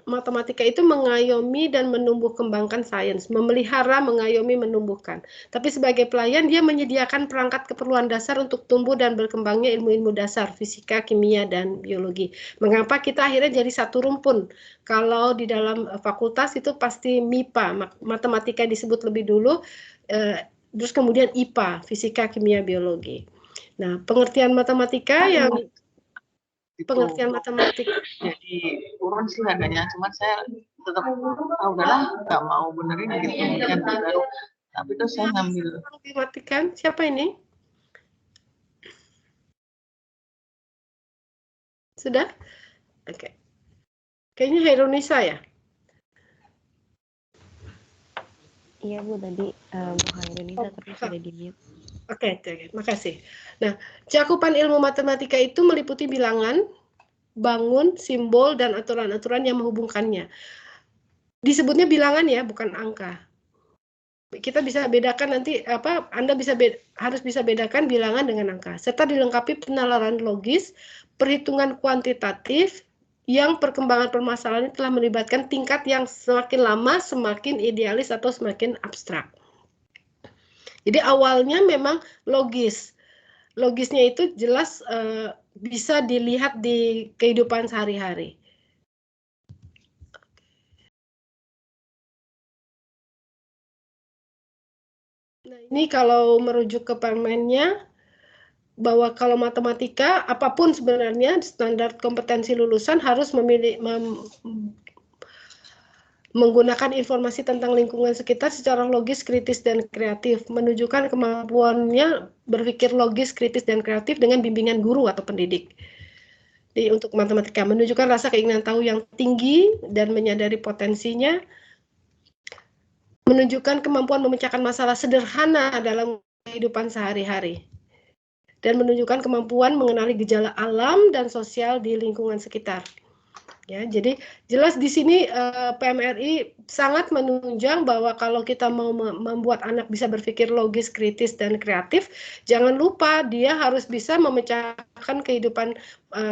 Speaker 1: matematika itu mengayomi dan menumbuh kembangkan sains, memelihara, mengayomi, menumbuhkan. Tapi sebagai pelayan dia menyediakan perangkat keperluan dasar untuk tumbuh dan berkembangnya ilmu-ilmu dasar fisika, kimia dan biologi. Mengapa kita akhirnya jadi satu rumpun? Kalau di dalam fakultas itu pasti MIPA, matematika disebut lebih dulu, terus kemudian IPA, fisika, kimia, biologi. Nah, pengertian matematika yang pengertian matematik.
Speaker 6: Jadi turun sih harganya, cuman saya tetap udahlah nggak mau benerin gitu kemudian baru. Tapi terus saya ngambil.
Speaker 1: Dimatikan siapa ini? Sudah? Oke. Kayaknya Heronisa ya.
Speaker 5: Iya Bu, tadi bukan Indonesia tapi sudah di mute.
Speaker 1: Oke, makasih. Nah, cakupan ilmu matematika itu meliputi bilangan, bangun, simbol, dan aturan-aturan yang menghubungkannya. Disebutnya bilangan ya, bukan angka. Kita bisa bedakan nanti Anda harus bisa bedakan bilangan dengan angka, serta dilengkapi penalaran logis, perhitungan kuantitatif, yang perkembangan permasalahan telah melibatkan tingkat yang semakin lama semakin idealis atau semakin abstrak. Jadi awalnya memang logis. Logisnya itu jelas bisa dilihat di kehidupan sehari-hari. Nah, ini kalau merujuk ke permennya, bahwa kalau matematika, apapun sebenarnya standar kompetensi lulusan harus menggunakan informasi tentang lingkungan sekitar secara logis, kritis, dan kreatif, menunjukkan kemampuannya berpikir logis, kritis, dan kreatif dengan bimbingan guru atau pendidik. Jadi untuk matematika, menunjukkan rasa keinginan tahu yang tinggi dan menyadari potensinya, menunjukkan kemampuan memecahkan masalah sederhana dalam kehidupan sehari-hari, dan menunjukkan kemampuan mengenali gejala alam dan sosial di lingkungan sekitar. Ya, jadi jelas di sini PMRI sangat menunjang bahwa kalau kita mau membuat anak bisa berpikir logis, kritis, dan kreatif, jangan lupa dia harus bisa memecahkan kehidupan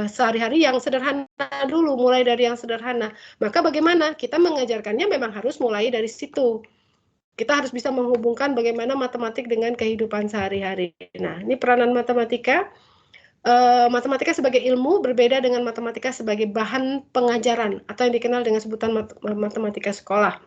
Speaker 1: sehari-hari yang sederhana dulu, mulai dari yang sederhana. Maka bagaimana? Kita mengajarkannya memang harus mulai dari situ. Kita harus bisa menghubungkan bagaimana matematik dengan kehidupan sehari-hari. Nah, ini peranan matematika. Matematika sebagai ilmu berbeda dengan matematika sebagai bahan pengajaran atau yang dikenal dengan sebutan matematika sekolah.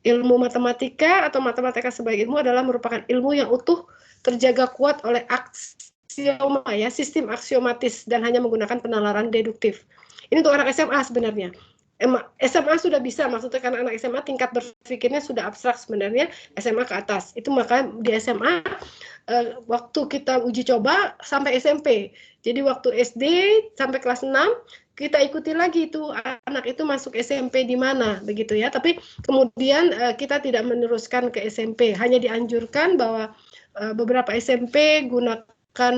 Speaker 1: Ilmu matematika atau matematika sebagai ilmu adalah merupakan ilmu yang utuh, terjaga kuat oleh aksioma ya, sistem aksiomatis dan hanya menggunakan penalaran deduktif. Ini untuk anak SMA sebenarnya. SMA sudah bisa, maksudnya karena anak SMA tingkat berpikirnya sudah abstrak sebenarnya, SMA ke atas. Itu maka di SMA waktu kita uji coba sampai SMP. Jadi waktu SD sampai kelas 6 kita ikuti lagi itu anak itu masuk SMP di mana begitu ya. Tapi kemudian kita tidak meneruskan ke SMP, hanya dianjurkan bahwa beberapa SMP gunakan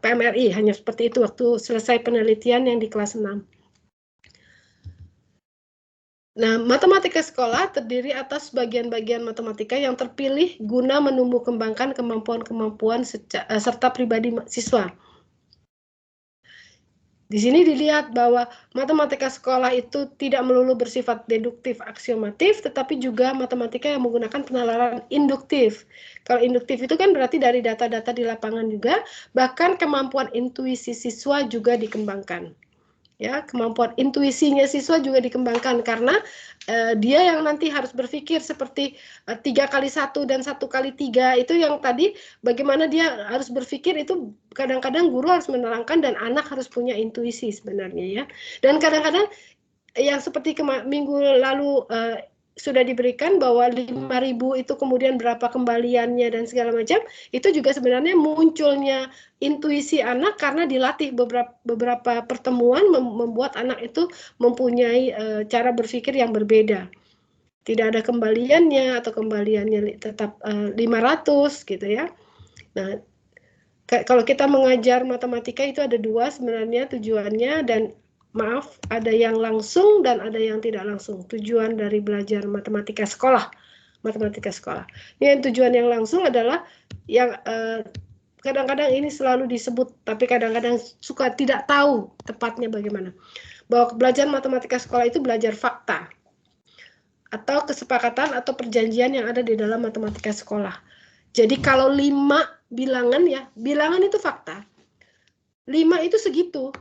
Speaker 1: PMRI, hanya seperti itu waktu selesai penelitian yang di kelas 6. Nah, matematika sekolah terdiri atas bagian-bagian matematika yang terpilih guna menumbuh kembangkan kemampuan-kemampuan serta pribadi siswa. Di sini dilihat bahwa matematika sekolah itu tidak melulu bersifat deduktif aksiomatif, tetapi juga matematika yang menggunakan penalaran induktif. Kalau induktif itu kan berarti dari data-data di lapangan juga, bahkan kemampuan intuisi siswa juga dikembangkan. Ya, kemampuan intuisinya siswa juga dikembangkan karena dia yang nanti harus berpikir seperti 3 kali 1 dan 1 kali 3 itu yang tadi bagaimana dia harus berpikir itu kadang-kadang guru harus menerangkan dan anak harus punya intuisi sebenarnya ya. Dan kadang-kadang yang seperti minggu lalu sudah diberikan bahwa 5.000 itu kemudian berapa kembaliannya dan segala macam, itu juga sebenarnya munculnya intuisi anak karena dilatih beberapa pertemuan membuat anak itu mempunyai cara berpikir yang berbeda. Tidak ada kembaliannya atau kembaliannya tetap 500 gitu ya. Nah, kalau kita mengajar matematika itu ada 2 sebenarnya tujuannya, dan maaf, ada yang langsung dan ada yang tidak langsung. Tujuan dari belajar matematika sekolah. Yang tujuan yang langsung adalah yang kadang-kadang ini selalu disebut, tapi kadang-kadang suka tidak tahu tepatnya bagaimana. Bahwa belajar matematika sekolah itu belajar fakta. Atau kesepakatan atau perjanjian yang ada di dalam matematika sekolah. Jadi kalau 5 bilangan ya, bilangan itu fakta. 5 itu segitu.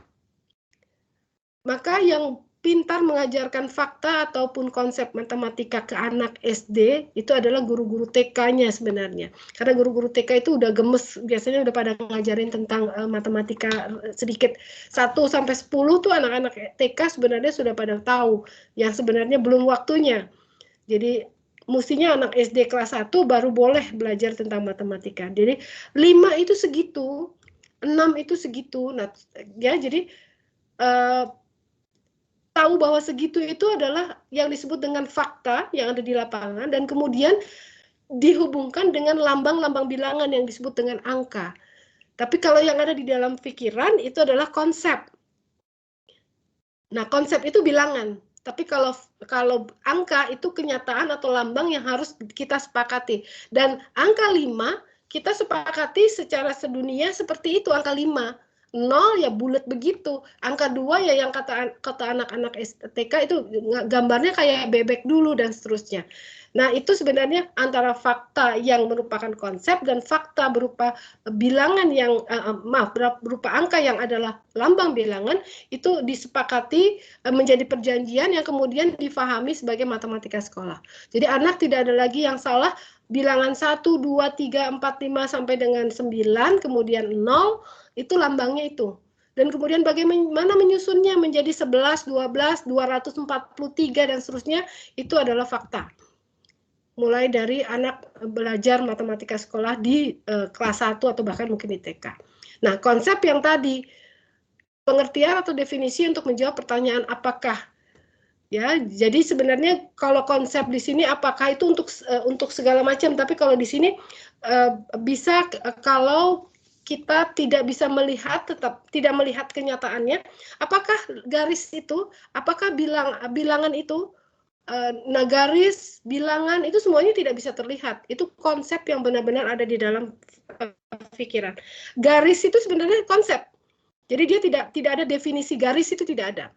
Speaker 1: Maka yang pintar mengajarkan fakta ataupun konsep matematika ke anak SD itu adalah guru-guru TK-nya sebenarnya. Karena guru-guru TK itu udah gemes, biasanya udah pada ngajarin tentang matematika sedikit. 1 sampai 10 tuh anak-anak TK sebenarnya sudah pada tahu, yang sebenarnya belum waktunya. Jadi mestinya anak SD kelas 1 baru boleh belajar tentang matematika. Jadi 5 itu segitu, 6 itu segitu. Nah, ya jadi tahu bahwa segitu itu adalah yang disebut dengan fakta yang ada di lapangan, dan kemudian dihubungkan dengan lambang-lambang bilangan yang disebut dengan angka. Tapi kalau yang ada di dalam pikiran itu adalah konsep. Nah, konsep itu bilangan. Tapi kalau angka itu kenyataan atau lambang yang harus kita sepakati. Dan angka 5 kita sepakati secara sedunia seperti itu, angka 5. 0 ya bulat begitu. Angka 2 ya yang kata anak-anak TK itu gambarnya kayak bebek dulu dan seterusnya. Nah, itu sebenarnya antara fakta yang merupakan konsep dan fakta berupa bilangan yang berupa angka yang adalah lambang bilangan, itu disepakati menjadi perjanjian yang kemudian difahami sebagai matematika sekolah. Jadi anak tidak ada lagi yang salah bilangan 1, 2, 3, 4, 5 sampai dengan 9, kemudian 0, itu lambangnya itu. Dan kemudian bagaimana menyusunnya menjadi 11, 12, 243 dan seterusnya, itu adalah fakta. Mulai dari anak belajar matematika sekolah di kelas 1 atau bahkan mungkin di TK. Nah, konsep yang tadi, pengertian atau definisi untuk menjawab pertanyaan apakah. Ya, jadi sebenarnya kalau konsep di sini apakah itu untuk segala macam, tapi kalau di sini bisa kalau kita tidak bisa melihat, tetap tidak melihat kenyataannya, apakah garis itu, apakah bilangan itu, nah garis, bilangan itu semuanya tidak bisa terlihat. Itu konsep yang benar-benar ada di dalam pikiran. Garis itu sebenarnya konsep. Jadi dia tidak ada definisi garis, itu tidak ada.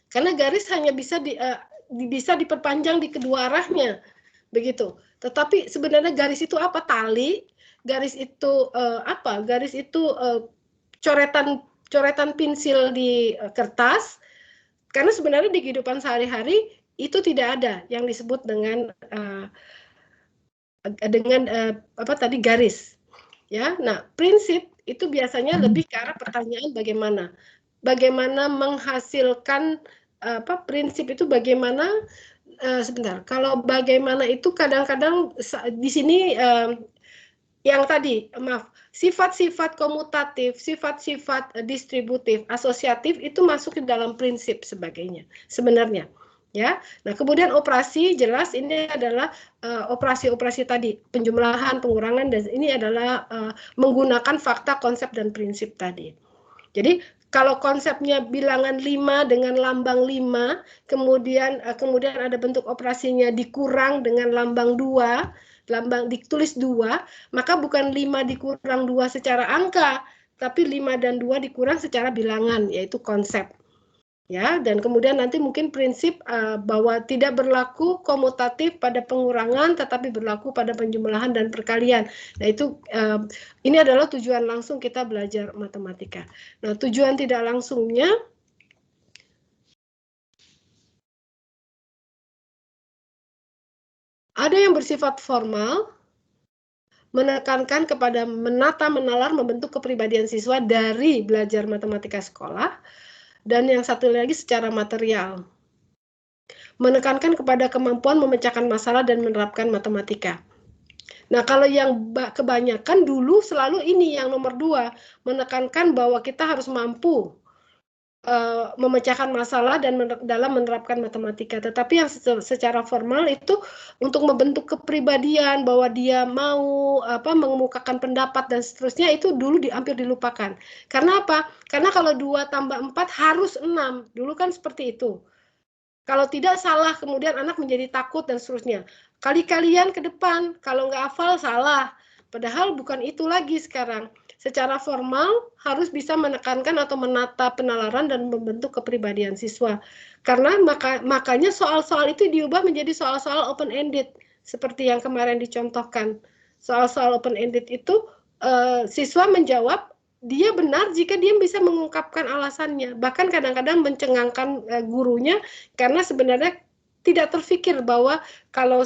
Speaker 1: Karena garis hanya bisa diperpanjang di kedua arahnya, begitu. Tetapi sebenarnya garis itu apa? Tali. Garis itu apa? Garis itu coretan pensil di kertas. Karena sebenarnya di kehidupan sehari-hari itu tidak ada yang disebut dengan apa tadi, garis. Ya, nah prinsip itu biasanya lebih ke arah pertanyaan bagaimana menghasilkan prinsip itu bagaimana. Sebentar, kalau bagaimana itu kadang-kadang di sini yang tadi, maaf, sifat-sifat komutatif, sifat-sifat distributif, asosiatif itu masuk ke dalam prinsip sebagainya sebenarnya. Ya, nah kemudian operasi jelas ini adalah operasi-operasi tadi, penjumlahan, pengurangan, dan ini adalah menggunakan fakta, konsep, dan prinsip tadi. Jadi kalau konsepnya bilangan 5 dengan lambang 5, kemudian ada bentuk operasinya dikurang dengan lambang 2, lambang ditulis 2, maka bukan 5 dikurang 2 secara angka, tapi 5 dan 2 dikurang secara bilangan, yaitu konsep. Ya, dan kemudian nanti mungkin prinsip bahwa tidak berlaku komutatif pada pengurangan, tetapi berlaku pada penjumlahan dan perkalian. Nah, itu ini adalah tujuan langsung kita belajar matematika. Nah, tujuan tidak langsungnya Ada yang bersifat formal, menekankan kepada menata, menalar, membentuk kepribadian siswa dari belajar matematika sekolah, dan yang satu lagi secara material, menekankan kepada kemampuan memecahkan masalah dan menerapkan matematika. Nah, kalau yang kebanyakan dulu selalu ini yang nomor 2, menekankan bahwa kita harus mampu memecahkan masalah dan dalam menerapkan matematika. Tetapi yang secara formal itu untuk membentuk kepribadian, bahwa dia mau mengemukakan pendapat dan seterusnya, itu dulu hampir dilupakan. Karena apa? Karena kalau 2 tambah 4 harus 6. Dulu kan seperti itu. Kalau tidak salah, kemudian anak menjadi takut dan seterusnya. Kali-kalian ke depan, kalau nggak hafal salah. Padahal bukan itu lagi sekarang. Secara formal harus bisa menekankan atau menata penalaran dan membentuk kepribadian siswa. Karena makanya soal-soal itu diubah menjadi soal-soal open-ended. Seperti yang kemarin dicontohkan. Soal-soal open-ended itu siswa menjawab, dia benar jika dia bisa mengungkapkan alasannya. Bahkan kadang-kadang mencengangkan gurunya karena sebenarnya tidak terfikir bahwa kalau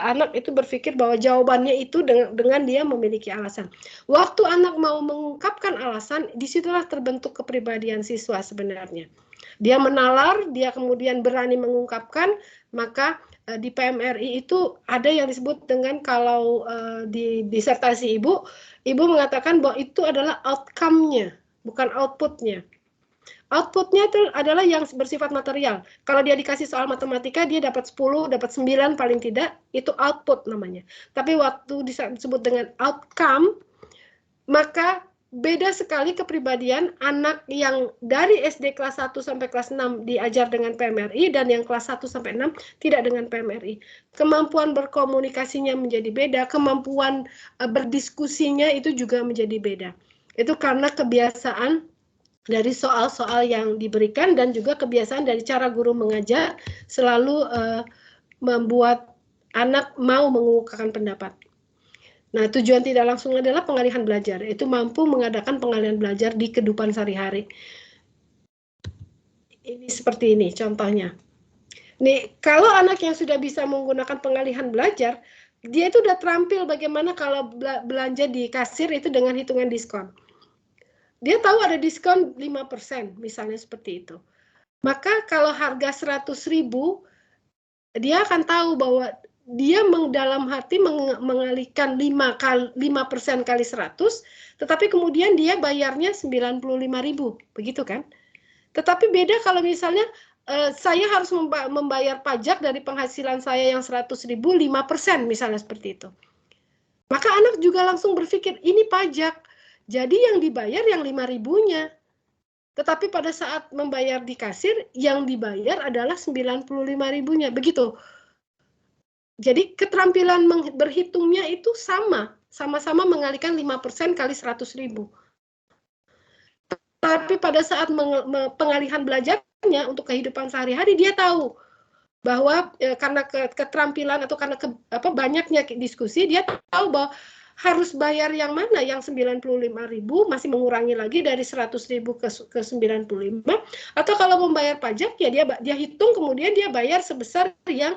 Speaker 1: anak itu berpikir bahwa jawabannya itu dengan dia memiliki alasan. Waktu anak mau mengungkapkan alasan, disitulah terbentuk kepribadian siswa sebenarnya. Dia menalar, dia kemudian berani mengungkapkan, maka di PMRI itu ada yang disebut dengan, kalau di disertasi Ibu mengatakan bahwa itu adalah outcome-nya, bukan output-nya. Output-nya itu adalah yang bersifat material. Kalau dia dikasih soal matematika, dia dapat 10, dapat 9 paling tidak, itu output namanya. Tapi waktu disebut dengan outcome, maka beda sekali kepribadian anak yang dari SD kelas 1 sampai kelas 6 diajar dengan PMRI dan yang kelas 1 sampai 6 tidak dengan PMRI. Kemampuan berkomunikasinya menjadi beda, kemampuan berdiskusinya itu juga menjadi beda. Itu karena kebiasaan dari soal-soal yang diberikan dan juga kebiasaan dari cara guru mengajar selalu membuat anak mau mengungkapkan pendapat. Nah, tujuan tidak langsung adalah pengalihan belajar, itu mampu mengadakan pengalihan belajar di kehidupan sehari-hari. Ini seperti ini contohnya. Nih, kalau anak yang sudah bisa menggunakan pengalihan belajar, dia itu udah terampil bagaimana kalau belanja di kasir itu dengan hitungan diskon. Dia tahu ada diskon 5%, misalnya seperti itu. Maka kalau harga 100.000, dia akan tahu bahwa dia dalam hati mengalihkan 5% kali 100, tetapi kemudian dia bayarnya 95.000, begitu kan? Tetapi beda kalau misalnya saya harus membayar pajak dari penghasilan saya yang 100.000, 5% misalnya seperti itu. Maka anak juga langsung berpikir, ini pajak. Jadi yang dibayar yang 5.000-nya. Tetapi pada saat membayar di kasir, yang dibayar adalah 95.000-nya. Begitu. Jadi keterampilan berhitungnya itu sama-sama mengalihkan 5% kali 100.000. Tapi pada saat pengalihan belajarnya untuk kehidupan sehari-hari, dia tahu bahwa karena keterampilan atau karena banyaknya diskusi, dia tahu bahwa harus bayar yang mana, yang 95.000 masih mengurangi lagi dari 100.000 ke 95, atau kalau membayar pajak ya dia hitung kemudian dia bayar sebesar yang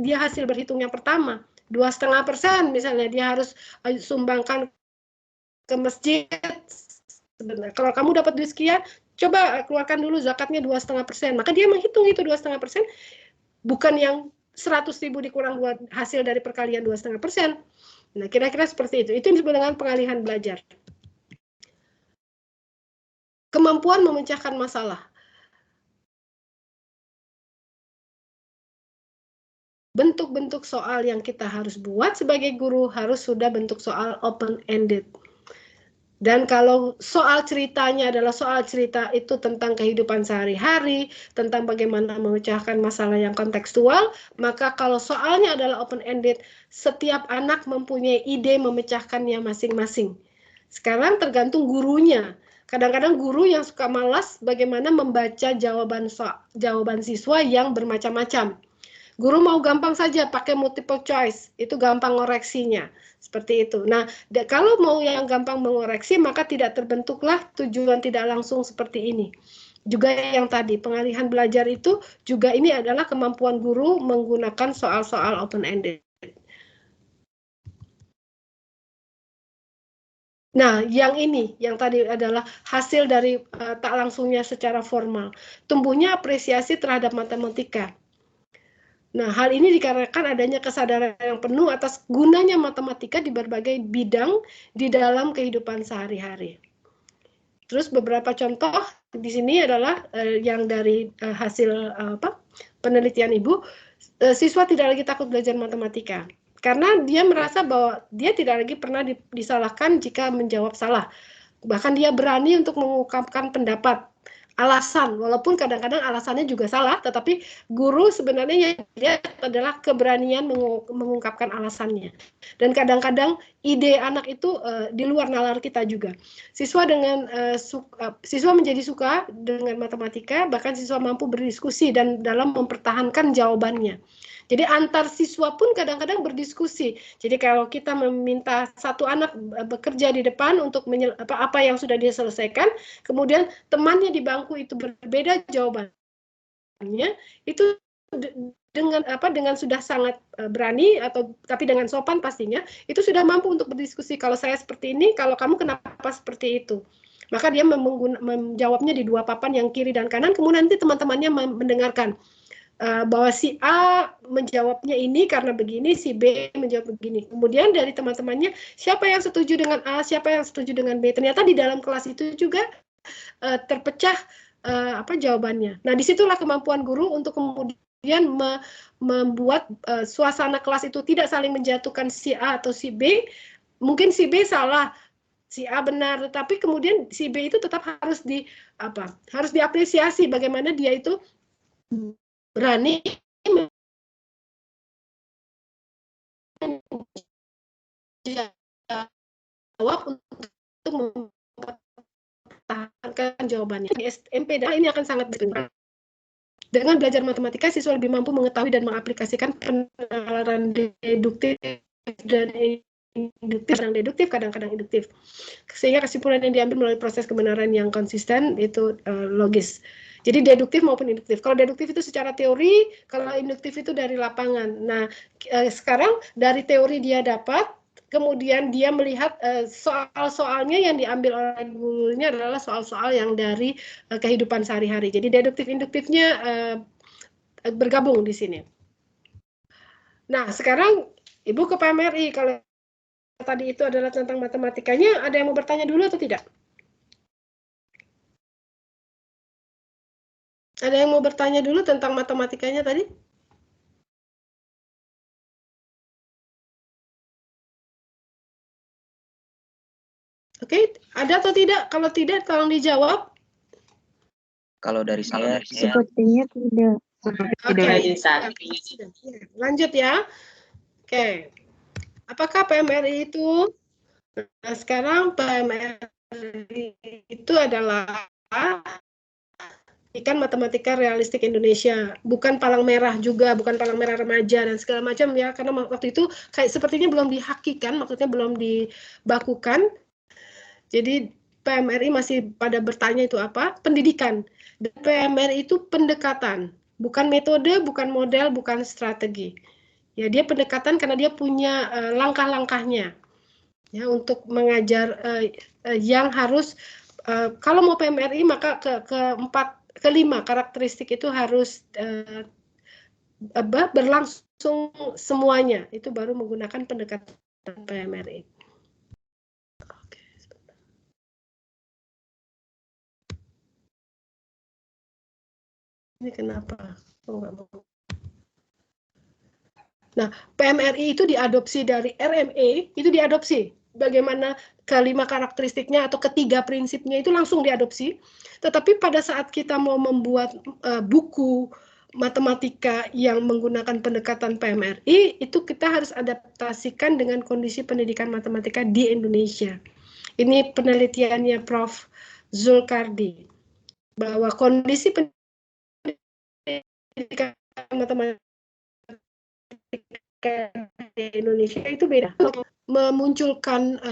Speaker 1: dia hasil berhitung yang pertama, 2,5% misalnya dia harus sumbangkan ke masjid. Sebenarnya kalau kamu dapat duit sekian, coba keluarkan dulu zakatnya 2,5%, maka dia menghitung itu 2,5%, bukan yang 100.000 dikurang hasil dari perkalian 2,5%. Nah, kira-kira seperti itu. Itu disebut dengan pengalihan belajar. Kemampuan memecahkan masalah. Bentuk-bentuk soal yang kita harus buat sebagai guru harus sudah bentuk soal open-ended. Dan kalau soal ceritanya adalah soal cerita itu tentang kehidupan sehari-hari, tentang bagaimana memecahkan masalah yang kontekstual, maka kalau soalnya adalah open-ended, setiap anak mempunyai ide memecahkannya masing-masing. Sekarang tergantung gurunya. Kadang-kadang guru yang suka malas bagaimana membaca jawaban siswa yang bermacam-macam. Guru mau gampang saja pakai multiple choice, itu gampang ngoreksinya. Seperti itu. Nah, kalau mau yang gampang mengoreksi, maka tidak terbentuklah tujuan tidak langsung seperti ini. Juga yang tadi, pengalihan belajar itu juga ini adalah kemampuan guru menggunakan soal-soal open-ended. Nah, yang ini, yang tadi adalah hasil dari tak langsungnya secara formal. Tumbuhnya apresiasi terhadap matematika. Nah, hal ini dikarenakan adanya kesadaran yang penuh atas gunanya matematika di berbagai bidang di dalam kehidupan sehari-hari. Terus beberapa contoh di sini adalah yang dari hasil penelitian Ibu, siswa tidak lagi takut belajar matematika. Karena dia merasa bahwa dia tidak lagi pernah disalahkan jika menjawab salah. Bahkan dia berani untuk mengungkapkan pendapat, alasan, walaupun kadang-kadang alasannya juga salah, tetapi guru sebenarnya yang dilihat adalah keberanian mengungkapkan alasannya. Dan kadang-kadang ide anak itu di luar nalar kita juga. Siswa siswa menjadi suka dengan matematika, bahkan siswa mampu berdiskusi dan dalam mempertahankan jawabannya. Jadi antar siswa pun kadang-kadang berdiskusi. Jadi kalau kita meminta satu anak bekerja di depan untuk apa yang sudah dia selesaikan, kemudian temannya di bangku itu berbeda jawabannya, itu dengan sudah sangat berani tapi dengan sopan pastinya, itu sudah mampu untuk berdiskusi. Kalau saya seperti ini, kalau kamu kenapa seperti itu? Maka dia menjawabnya di dua papan yang kiri dan kanan, kemudian nanti teman-temannya mendengarkan. Bahwa si A menjawabnya ini karena begini, si B menjawab begini. Kemudian dari teman-temannya, siapa yang setuju dengan A, siapa yang setuju dengan B. Ternyata di dalam kelas itu juga terpecah jawabannya. Nah, disitulah kemampuan guru untuk kemudian membuat suasana kelas itu tidak saling menjatuhkan si A atau si B. Mungkin si B salah, si A benar, tetapi kemudian si B itu tetap harus diapresiasi bagaimana dia itu berani menjawab untuk mempertahankan jawabannya. Di SMP ini akan sangat berpengaruh. Dengan belajar matematika, siswa lebih mampu mengetahui dan mengaplikasikan penalaran deduktif dan deduktif, kadang-kadang induktif. Sehingga kesimpulan yang diambil melalui proses kebenaran yang konsisten itu logis. Jadi deduktif maupun induktif. Kalau deduktif itu secara teori, kalau induktif itu dari lapangan. Nah, sekarang dari teori dia dapat, kemudian dia melihat soal-soalnya yang diambil oleh gurunya adalah soal-soal yang dari kehidupan sehari-hari. Jadi deduktif-induktifnya bergabung di sini. Nah, sekarang Ibu ke PMRI. Kalau tadi itu adalah tentang matematikanya, ada yang mau bertanya dulu atau tidak? Ada yang mau bertanya dulu tentang matematikanya tadi? Oke, ada atau tidak? Kalau tidak, tolong dijawab.
Speaker 4: Kalau dari saya
Speaker 2: sepertinya tidak.
Speaker 1: Lanjut ya. Oke. Apakah PMRI itu? Nah, sekarang PMRI itu adalah Pendidikan Matematika Realistik Indonesia, bukan palang merah juga, bukan palang merah remaja dan segala macam ya, karena waktu itu kayak sepertinya belum dihakikan, maksudnya belum dibakukan. Jadi PMRI masih pada bertanya itu apa? Pendidikan. Dan PMRI itu pendekatan, bukan metode, bukan model, bukan strategi. Ya, dia pendekatan karena dia punya langkah-langkahnya. Ya, untuk mengajar yang harus kalau mau PMRI maka kelima karakteristik itu harus berlangsung semuanya, itu baru menggunakan pendekatan PMRI. Oke, ini kenapa? Nah, PMRI itu diadopsi dari RMA, itu diadopsi. Bagaimana kelima karakteristiknya atau ketiga prinsipnya itu langsung diadopsi. Tetapi pada saat kita mau membuat buku matematika yang menggunakan pendekatan PMRI, itu kita harus adaptasikan dengan kondisi pendidikan matematika di Indonesia. Ini penelitiannya Prof. Zulkardi, bahwa kondisi pendidikan matematika di Indonesia itu beda. Memunculkan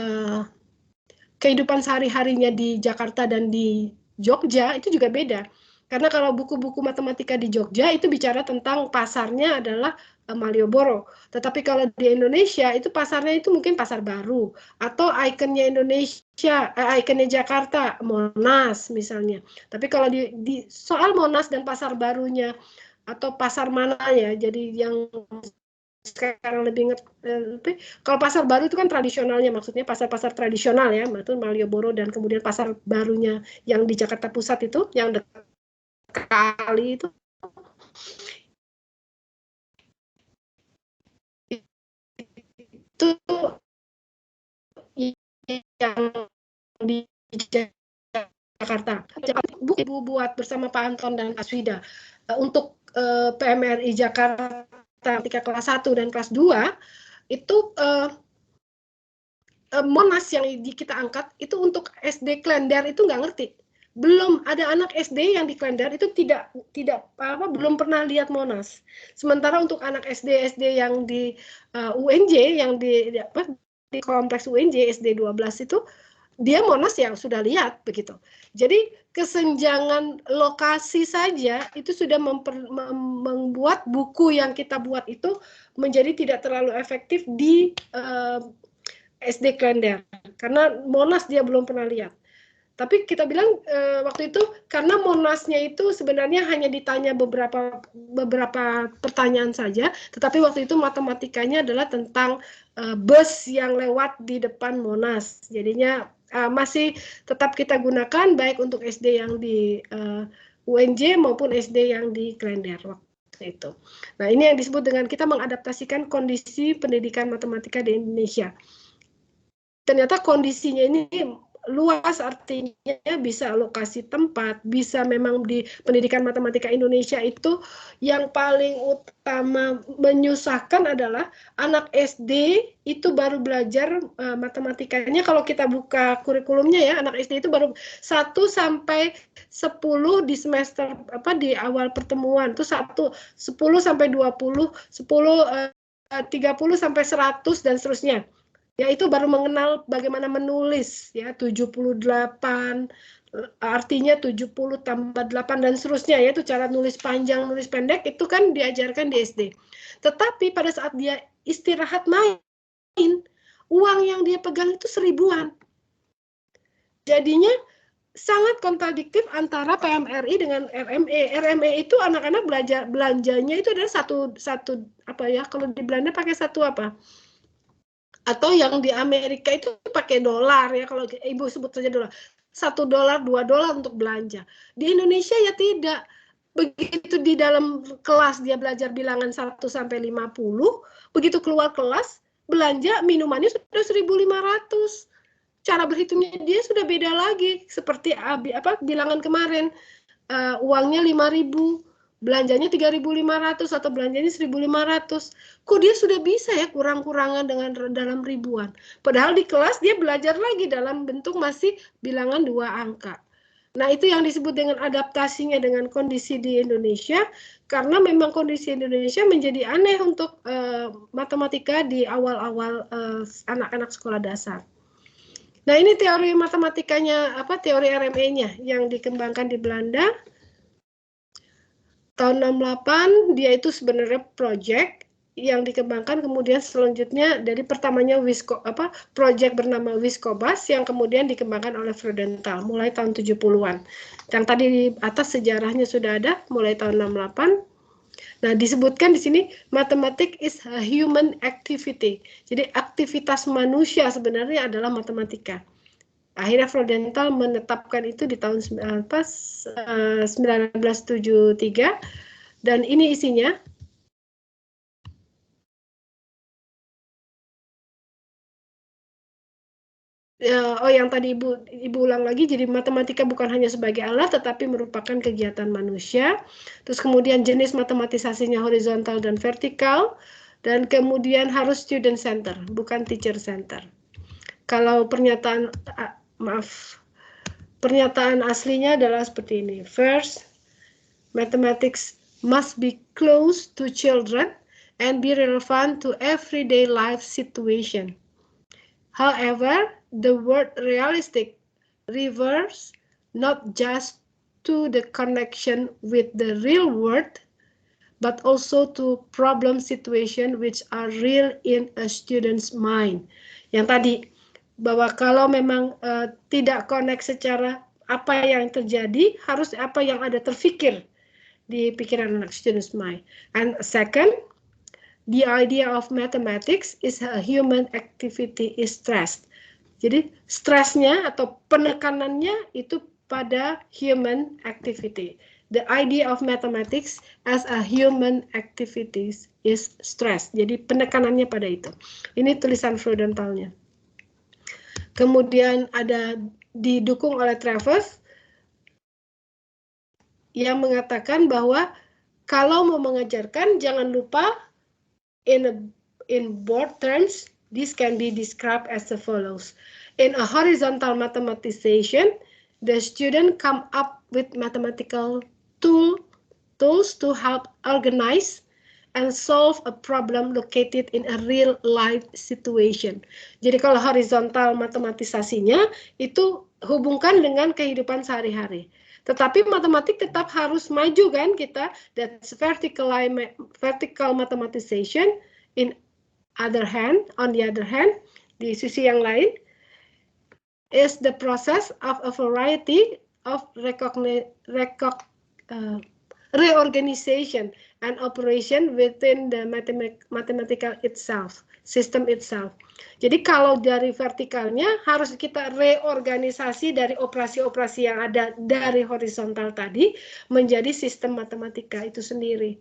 Speaker 1: kehidupan sehari-harinya di Jakarta dan di Jogja itu juga beda.
Speaker 7: Karena kalau buku-buku matematika di Jogja itu bicara tentang pasarnya adalah Malioboro. Tetapi kalau di Indonesia itu pasarnya itu mungkin Pasar Baru atau ikonnya Indonesia, ikonnya Jakarta, Monas misalnya. Tapi kalau di soal Monas dan Pasar Barunya atau pasar mana ya, jadi yang sekarang lebih kalau pasar baru itu kan tradisionalnya, maksudnya pasar-pasar tradisional ya, itu Malioboro, dan kemudian pasar barunya yang di Jakarta Pusat itu yang dekat kali itu yang di Jakarta. Buku buat bersama Pak Anton dan Pak Swida untuk PMRI Jakarta ketika kelas 1 dan kelas 2 itu Monas yang kita angkat itu untuk SD Klender itu nggak ngerti. Belum ada anak SD yang di Klender itu tidak belum pernah lihat Monas. Sementara untuk anak SD yang di UNJ yang di kompleks UNJ SD 12 itu dia Monas yang sudah lihat begitu. Jadi kesenjangan lokasi saja itu sudah membuat buku yang kita buat itu menjadi tidak terlalu efektif di SD Klender karena Monas dia belum pernah lihat. Tapi kita bilang waktu itu karena Monasnya itu sebenarnya hanya ditanya beberapa pertanyaan saja, tetapi waktu itu matematikanya adalah tentang bus yang lewat di depan Monas. Jadinya masih tetap kita gunakan baik untuk SD yang di UNJ maupun SD yang di Klender waktu itu. Nah, ini yang disebut dengan kita mengadaptasikan kondisi pendidikan matematika di Indonesia. Ternyata kondisinya ini luas, artinya bisa lokasi tempat, bisa memang di pendidikan matematika Indonesia itu yang paling utama menyusahkan adalah anak SD itu baru belajar matematikanya. Kalau kita buka kurikulumnya ya, anak SD itu baru 1 sampai 10 di semester di awal pertemuan itu 10 sampai 20, 10 30 sampai 100 dan seterusnya. Ya itu baru mengenal bagaimana menulis ya 78 artinya 70 tambah 8 dan seterusnya ya, itu cara nulis panjang nulis pendek itu kan diajarkan di SD. Tetapi pada saat dia istirahat main uang yang dia pegang itu 1000-an. Jadinya sangat kontradiktif antara PMRI dengan RME. RME itu anak-anak belajar belanjanya itu adalah satu kalau di Belanda pakai satu atau yang di Amerika itu pakai dolar ya, kalau Ibu sebut saja dolar. $1, $2 untuk belanja. Di Indonesia ya tidak. Begitu di dalam kelas dia belajar bilangan 1 sampai 50, begitu keluar kelas belanja minumannya sudah 1.500. Cara berhitungnya dia sudah beda lagi, seperti bilangan kemarin. Uangnya 5.000. Belanjanya 3.500 atau belanjanya 1.500. Kok dia sudah bisa ya kurang-kurangan dengan dalam ribuan. Padahal di kelas dia belajar lagi dalam bentuk masih bilangan 2 angka. Nah itu yang disebut dengan adaptasinya dengan kondisi di Indonesia. Karena memang kondisi Indonesia menjadi aneh untuk matematika di awal-awal anak-anak sekolah dasar. Nah ini teori matematikanya, teori RME-nya yang dikembangkan di Belanda. Tahun 68 dia itu sebenarnya project yang dikembangkan, kemudian selanjutnya dari pertamanya project bernama Wiscobas yang kemudian dikembangkan oleh Freudenthal mulai tahun 70-an. Yang tadi di atas sejarahnya sudah ada mulai tahun 68. Nah, disebutkan di sini mathematics is a human activity. Jadi aktivitas manusia sebenarnya adalah matematika. Akhirnya Freudenthal menetapkan itu di tahun 1973 dan ini isinya. Yang tadi Ibu ulang lagi, jadi matematika bukan hanya sebagai alat tetapi merupakan kegiatan manusia. Terus kemudian jenis matematisasinya horizontal dan vertikal, dan kemudian harus student center, bukan teacher center. Kalau pernyataan aslinya adalah seperti ini. First, mathematics must be close to children and be relevant to everyday life situation. However, the word realistic refers not just to the connection with the real world, but also to problem situation which are real in a student's mind. Yang tadi, bahwa kalau memang tidak connect secara apa yang terjadi, harus apa yang ada terfikir di pikiran anak, student's mind. And second, the idea of mathematics is a human activity is stressed. Jadi stresnya atau penekanannya itu pada human activity. The idea of mathematics as a human activity is stressed. Jadi penekanannya pada itu. Ini tulisan Freudenthal-nya. Kemudian ada didukung oleh Travers yang mengatakan bahwa kalau mau mengajarkan jangan lupa in broad terms, this can be described as follows. In a horizontal mathematization, the student come up with mathematical tools to help organize and solve a problem located in a real life situation. Jadi kalau horizontal matematisasinya itu hubungkan dengan kehidupan sehari-hari. Tetapi matematik tetap harus maju kan kita. That's vertical mathematization. On the other hand, di sisi yang lain, is the process of a variety of reorganization and operation within the mathematical system itself. Jadi kalau dari vertikalnya harus kita reorganisasi dari operasi-operasi yang ada dari horizontal tadi menjadi sistem matematika itu sendiri.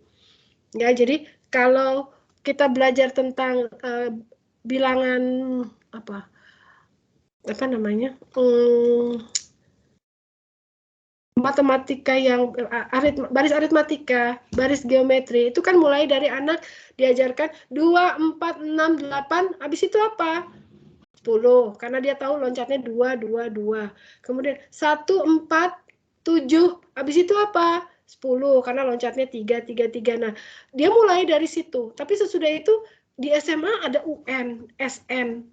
Speaker 7: Ya, jadi kalau kita belajar tentang bilangan apa namanya? Matematika yang baris aritmatika, baris geometri itu kan mulai dari anak diajarkan 2, 4, 6, 8, habis itu apa? 10, karena dia tahu loncatnya 2, 2, 2. Kemudian 1, 4, 7, habis itu apa? 10, karena loncatnya 3, 3, 3. Nah, dia mulai dari situ. Tapi sesudah itu di SMA ada UN, SN.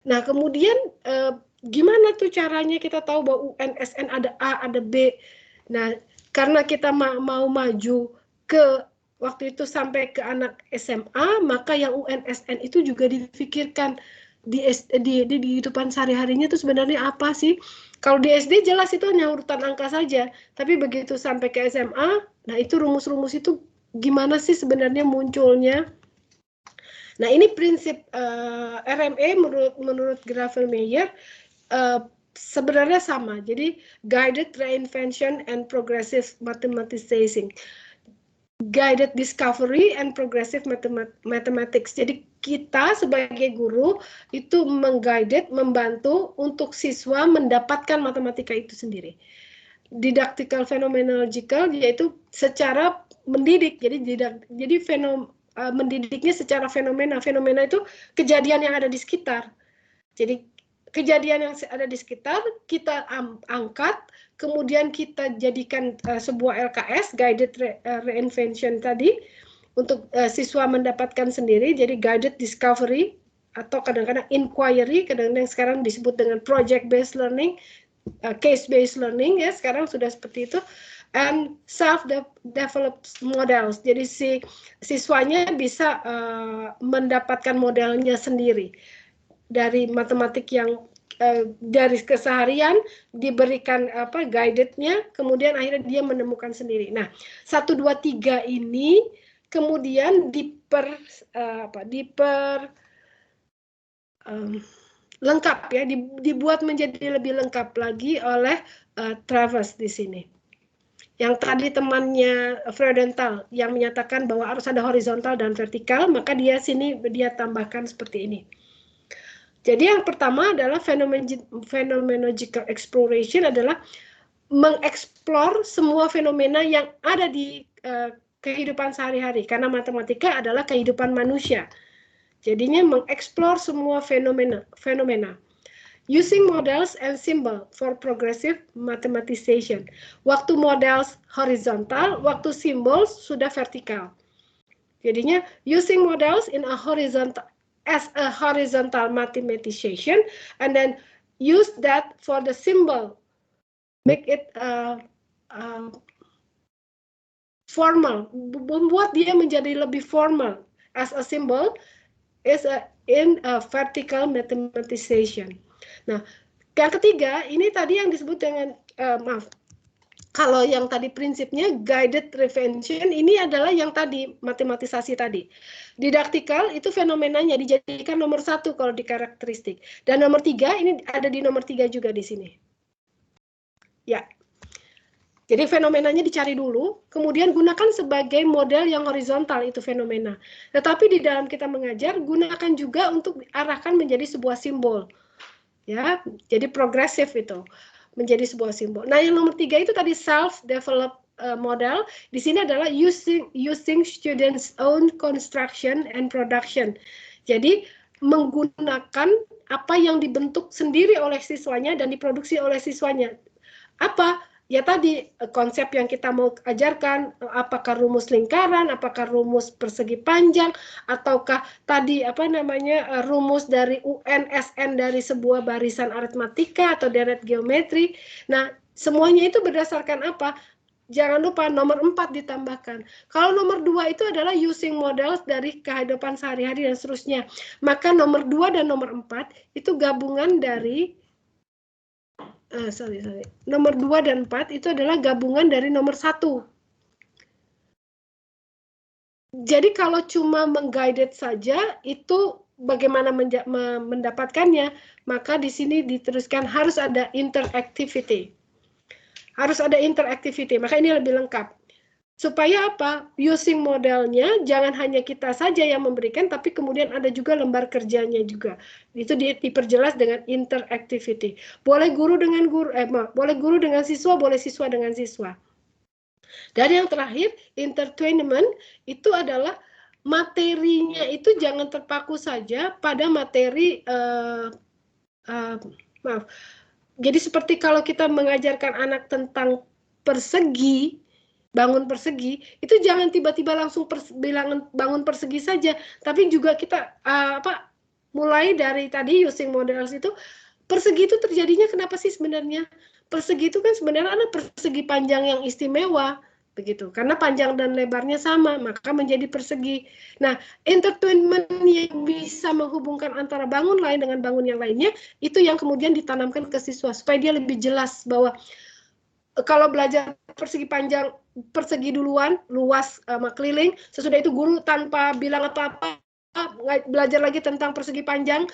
Speaker 7: Nah, kemudian gimana tuh caranya kita tahu bahwa UNSN ada A, ada B. Nah, karena kita mau maju ke waktu itu sampai ke anak SMA, maka yang UNSN itu juga difikirkan di kehidupan sehari-harinya itu sebenarnya apa sih? Kalau di SD jelas itu hanya urutan angka saja, tapi begitu sampai ke SMA, nah itu rumus-rumus itu gimana sih sebenarnya munculnya? Nah, ini prinsip RME menurut Gravel-Meyer sebenarnya sama. Jadi guided reinvention and progressive mathematization, guided discovery and progressive mathematics. Jadi kita sebagai guru itu mengguided, membantu untuk siswa mendapatkan matematika itu sendiri. Didactical phenomenological yaitu secara mendidik. Jadi mendidiknya secara fenomena. Fenomena itu kejadian yang ada di sekitar. Jadi kejadian yang ada di sekitar kita angkat, kemudian kita jadikan sebuah LKS, guided reinvention tadi, untuk siswa mendapatkan sendiri, jadi guided discovery, atau kadang-kadang inquiry, kadang-kadang sekarang disebut dengan project based learning, case based learning, ya sekarang sudah seperti itu, and self-developed models, jadi si siswanya bisa mendapatkan modelnya sendiri. Dari matematik yang dari keseharian diberikan guided-nya, kemudian akhirnya dia menemukan sendiri. Nah, 1, 2, 3 ini kemudian lengkap ya, dibuat menjadi lebih lengkap lagi oleh Travers di sini. Yang tadi temannya Freudenthal yang menyatakan bahwa harus ada horizontal dan vertikal, maka dia tambahkan seperti ini. Jadi yang pertama adalah phenomenological exploration adalah mengeksplor semua fenomena yang ada di kehidupan sehari-hari, karena matematika adalah kehidupan manusia. Jadinya mengeksplor semua fenomena. Using models and symbol for progressive mathematization. Waktu models horizontal, waktu simbol sudah vertikal. Jadinya using models in a horizontal as a horizontal mathematization, and then use that for the symbol, make it formal, membuat dia menjadi lebih formal as a symbol is in a vertical mathematization. Nah, yang ketiga ini tadi yang disebut dengan kalau yang tadi prinsipnya guided revision ini adalah yang tadi matematisasi tadi. Didaktikal itu fenomenanya dijadikan nomor 1 kalau di karakteristik. Dan nomor 3 ini ada di nomor 3 juga di sini. Ya. Jadi fenomenanya dicari dulu, kemudian gunakan sebagai model yang horizontal itu fenomena. Tetapi di dalam kita mengajar gunakan juga untuk diarahkan menjadi sebuah simbol. Ya, jadi progresif itu. Menjadi sebuah simbol. Nah, yang nomor 3 itu tadi self-developed model. Di sini adalah using students' own construction and production. Jadi, menggunakan apa yang dibentuk sendiri oleh siswanya dan diproduksi oleh siswanya. Apa? Ya tadi konsep yang kita mau ajarkan, apakah rumus lingkaran, apakah rumus persegi panjang, ataukah tadi rumus dari UN, SN dari sebuah barisan aritmatika atau deret geometri. Nah, semuanya itu berdasarkan apa? Jangan lupa nomor 4 ditambahkan. Kalau nomor 2 itu adalah using models dari kehidupan sehari-hari dan seterusnya. Maka nomor 2 dan nomor 4 itu gabungan dari nomor 2 dan 4 itu adalah gabungan dari nomor 1. Jadi kalau cuma mengguided saja itu bagaimana mendapatkannya, maka di sini diteruskan harus ada interactivity. Harus ada interactivity, maka ini lebih lengkap. Supaya apa? Using modelnya jangan hanya kita saja yang memberikan, tapi kemudian ada juga lembar kerjanya juga. Itu diperjelas dengan interactivity. Boleh guru dengan boleh guru dengan siswa, boleh siswa dengan siswa. Dan yang terakhir, entertainment itu adalah materinya itu jangan terpaku saja pada materi Jadi seperti kalau kita mengajarkan anak tentang persegi, bangun persegi, itu jangan tiba-tiba langsung bilang bangun persegi saja, tapi juga kita mulai dari tadi using models itu, persegi itu terjadinya kenapa sih sebenarnya? Persegi itu kan sebenarnya ada persegi panjang yang istimewa, begitu. Karena panjang dan lebarnya sama, maka menjadi persegi. Nah, entertainment yang bisa menghubungkan antara bangun lain dengan bangun yang lainnya, itu yang kemudian ditanamkan ke siswa supaya dia lebih jelas bahwa kalau belajar persegi panjang, persegi duluan, luas sama keliling, sesudah itu guru tanpa bilang apa-apa belajar lagi tentang persegi panjang,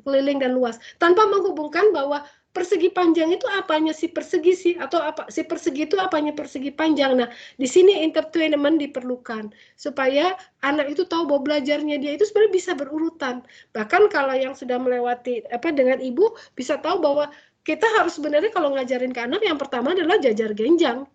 Speaker 7: keliling dan luas, tanpa menghubungkan bahwa persegi panjang itu apanya si persegi sih, atau apa si persegi itu apanya persegi panjang. Nah, di sini entertainment diperlukan supaya anak itu tahu bahwa belajarnya dia itu sebenarnya bisa berurutan. Bahkan kalau yang sudah melewati dengan ibu bisa tahu bahwa kita harus sebenarnya kalau ngajarin ke anak yang pertama adalah jajar genjang,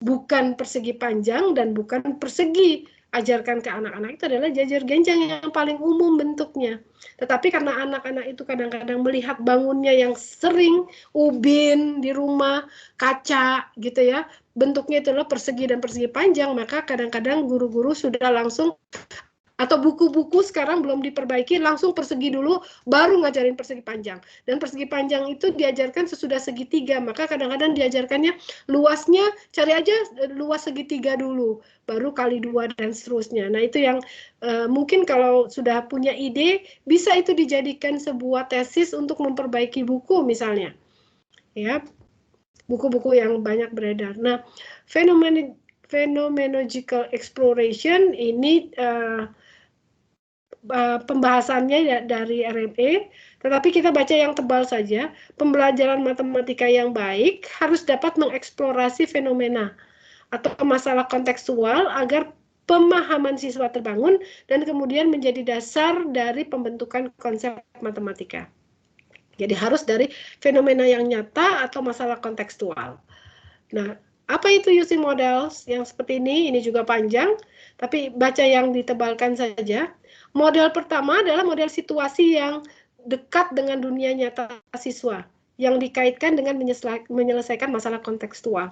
Speaker 7: bukan persegi panjang dan bukan persegi. Ajarkan ke anak-anak itu adalah jajar genjang yang paling umum bentuknya. Tetapi karena anak-anak itu kadang-kadang melihat bangunnya yang sering ubin di rumah, kaca gitu ya, bentuknya itu adalah persegi dan persegi panjang, maka kadang-kadang guru-guru sudah langsung atau buku-buku sekarang belum diperbaiki, langsung persegi dulu, baru ngajarin persegi panjang. Dan persegi panjang itu diajarkan sesudah segitiga, maka kadang-kadang diajarkannya luasnya, cari aja luas segitiga dulu, baru kali 2 dan seterusnya. Nah itu yang mungkin kalau sudah punya ide, bisa itu dijadikan sebuah tesis untuk memperbaiki buku misalnya. Ya, buku-buku yang banyak beredar. Nah, phenomenological exploration ini pembahasannya dari RME, tetapi kita baca yang tebal saja. Pembelajaran matematika yang baik harus dapat mengeksplorasi fenomena atau masalah kontekstual agar pemahaman siswa terbangun dan kemudian menjadi dasar dari pembentukan konsep matematika. Jadi harus dari fenomena yang nyata atau masalah kontekstual. Nah, apa itu using models yang seperti ini? Ini juga panjang, tapi baca yang ditebalkan saja. Model pertama adalah model situasi yang dekat dengan dunia nyata siswa, yang dikaitkan dengan menyelesaikan masalah kontekstual.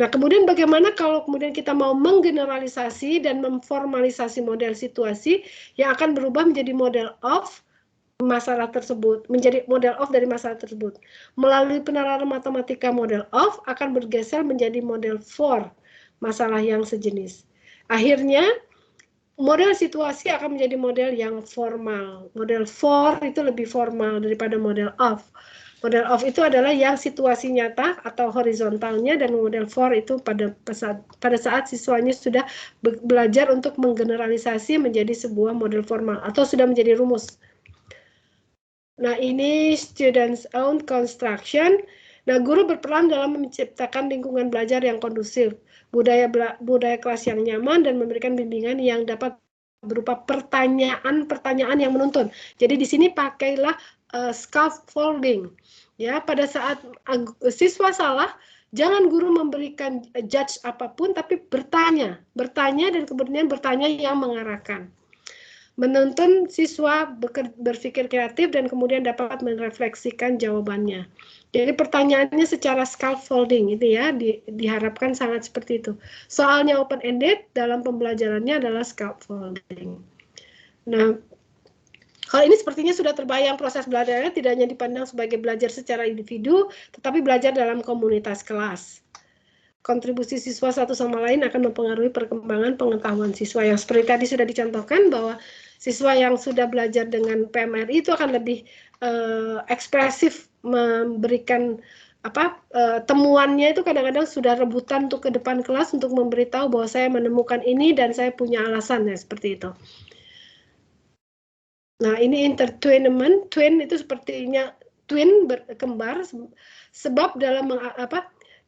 Speaker 7: Nah, kemudian bagaimana kalau kemudian kita mau menggeneralisasi dan memformalisasi model situasi yang akan berubah menjadi model of masalah tersebut, menjadi model of dari masalah tersebut. Melalui penerapan matematika model of akan bergeser menjadi model for masalah yang sejenis. Akhirnya model situasi akan menjadi model yang formal. Model for itu lebih formal daripada model of. Model of itu adalah yang situasi nyata atau horizontalnya, dan model for itu pada saat siswanya sudah belajar untuk menggeneralisasi menjadi sebuah model formal atau sudah menjadi rumus. Nah, ini students own construction. Nah, guru berperan dalam menciptakan lingkungan belajar yang kondusif, budaya kelas yang nyaman, dan memberikan bimbingan yang dapat berupa pertanyaan-pertanyaan yang menuntun. Jadi di sini pakailah scaffolding. Ya, pada saat siswa salah, jangan guru memberikan judge apapun, tapi bertanya dan kemudian bertanya yang mengarahkan. Menuntun siswa berpikir kreatif dan kemudian dapat merefleksikan jawabannya. Jadi pertanyaannya secara scaffolding itu ya, diharapkan sangat seperti itu. Soalnya open-ended, dalam pembelajarannya adalah scaffolding. Nah, kalau ini sepertinya sudah terbayang proses belajarnya tidak hanya dipandang sebagai belajar secara individu, tetapi belajar dalam komunitas kelas. Kontribusi siswa satu sama lain akan mempengaruhi perkembangan pengetahuan siswa, yang seperti tadi sudah dicontohkan bahwa siswa yang sudah belajar dengan PMRI itu akan lebih ekspresif, memberikan temuannya itu kadang-kadang sudah rebutan untuk ke depan kelas untuk memberitahu bahwa saya menemukan ini dan saya punya alasan, ya seperti itu. Nah, ini intertwinement, twin itu sepertinya twin berkembar, sebab dalam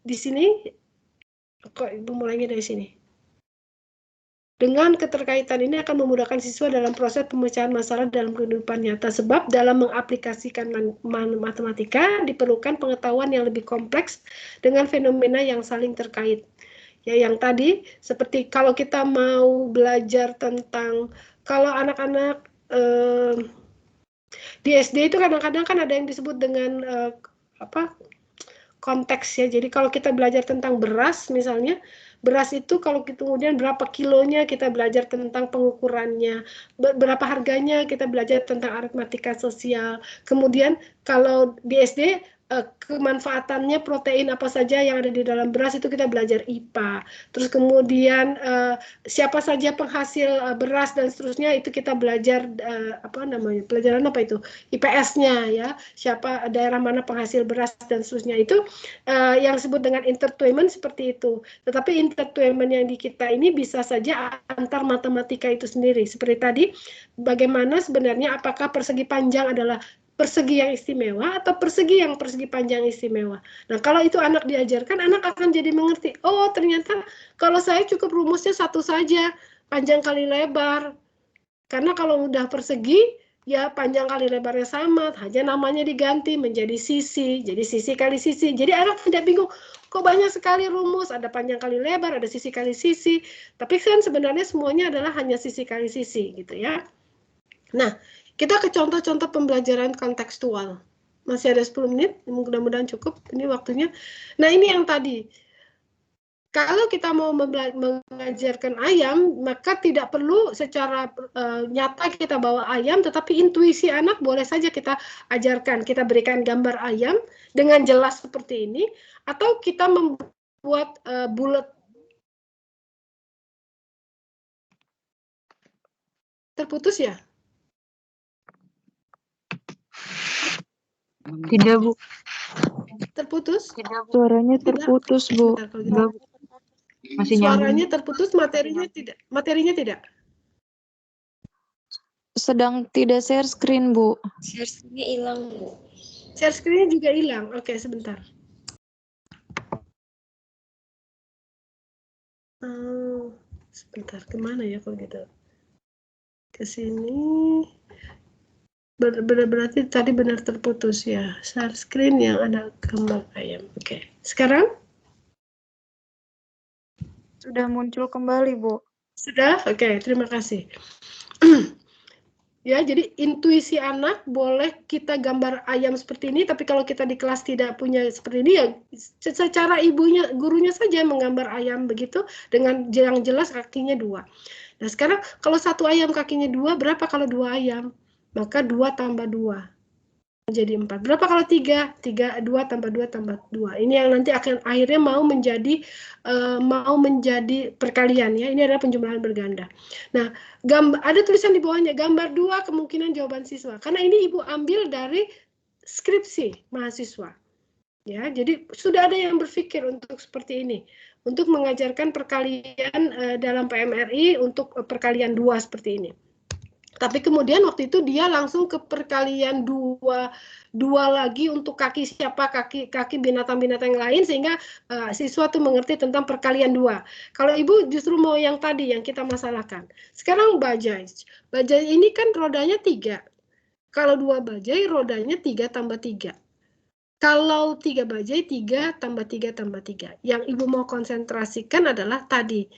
Speaker 7: di sini kok ibu mulainya dari sini. Dengan keterkaitan ini akan memudahkan siswa dalam proses pemecahan masalah dalam kehidupan nyata, sebab dalam mengaplikasikan matematika diperlukan pengetahuan yang lebih kompleks dengan fenomena yang saling terkait. Ya, yang tadi seperti kalau kita mau belajar tentang, kalau anak-anak di SD itu kadang-kadang kan ada yang disebut dengan konteks ya. Jadi kalau kita belajar tentang beras misalnya, beras itu kalau kemudian berapa kilonya kita belajar tentang pengukurannya, berapa harganya kita belajar tentang aritmatika sosial. Kemudian kalau di SD kemanfaatannya protein apa saja yang ada di dalam beras itu kita belajar IPA. Terus kemudian siapa saja penghasil beras dan seterusnya itu kita belajar pelajaran apa itu? IPS-nya ya. Siapa daerah mana penghasil beras dan seterusnya itu yang disebut dengan intertwinement seperti itu. Tetapi intertwinement yang di kita ini bisa saja antar matematika itu sendiri. Seperti tadi, bagaimana sebenarnya apakah persegi panjang adalah persegi yang istimewa atau persegi panjang istimewa. Nah, kalau itu anak diajarkan, anak akan jadi mengerti, oh ternyata kalau saya cukup rumusnya satu saja, panjang kali lebar. Karena kalau udah persegi, ya panjang kali lebarnya sama, hanya namanya diganti menjadi sisi, jadi sisi kali sisi. Jadi anak tidak bingung, kok banyak sekali rumus, ada panjang kali lebar, ada sisi kali sisi. Tapi kan sebenarnya semuanya adalah hanya sisi kali sisi gitu ya. Nah, kita ke contoh-contoh pembelajaran kontekstual. Masih ada 10 menit, mudah-mudahan cukup ini waktunya. Nah, ini yang tadi. Kalau kita mau mengajarkan ayam, maka tidak perlu secara nyata kita bawa ayam, tetapi intuisi anak boleh saja kita ajarkan. Kita berikan gambar ayam dengan jelas seperti ini, atau kita membuat bullet. Terputus ya?
Speaker 2: Tidak, Bu.
Speaker 7: Terputus?
Speaker 2: Suaranya terputus, Bu.
Speaker 7: Sebentar,
Speaker 2: Masih nyambung.
Speaker 7: Suaranya terputus, materinya tidak.
Speaker 2: Sedang tidak share screen, Bu.
Speaker 5: Share screen-nya hilang, Bu.
Speaker 7: Share screen-nya juga hilang. Oke, sebentar. Sebentar, kemana ya kalau gitu? Ke sini. Berarti tadi benar terputus ya. Share screen yang ada gambar ayam. Oke. Sekarang?
Speaker 2: Sudah muncul kembali, Bu.
Speaker 7: Sudah? Oke, terima kasih. Ya, jadi intuisi anak boleh kita gambar ayam seperti ini, tapi kalau kita di kelas tidak punya seperti ini, ya secara gurunya saja menggambar ayam begitu, dengan yang jelas kakinya 2. Nah, sekarang kalau satu ayam kakinya 2, berapa kalau 2 ayam? maka 2 tambah 2 menjadi 4. Berapa kalau 3? 3, 2 tambah 2 tambah 2. Ini yang nanti akan akhirnya mau menjadi perkalian ya. Ini adalah penjumlahan berganda. Nah, ada tulisan di bawahnya, gambar 2 kemungkinan jawaban siswa. Karena ini Ibu ambil dari skripsi mahasiswa. Ya, jadi sudah ada yang berpikir untuk seperti ini. Untuk mengajarkan perkalian dalam PMRI untuk perkalian 2 seperti ini. Tapi kemudian waktu itu dia langsung ke perkalian dua lagi untuk kaki siapa, kaki binatang-binatang yang lain, sehingga siswa tuh mengerti tentang perkalian 2. Kalau Ibu justru mau yang tadi yang kita masalahkan. Sekarang bajai. Bajai ini kan rodanya 3. Kalau 2 bajai rodanya 3 tambah 3. Kalau 3 bajai 3 tambah 3 tambah 3. Yang Ibu mau konsentrasikan adalah tadi.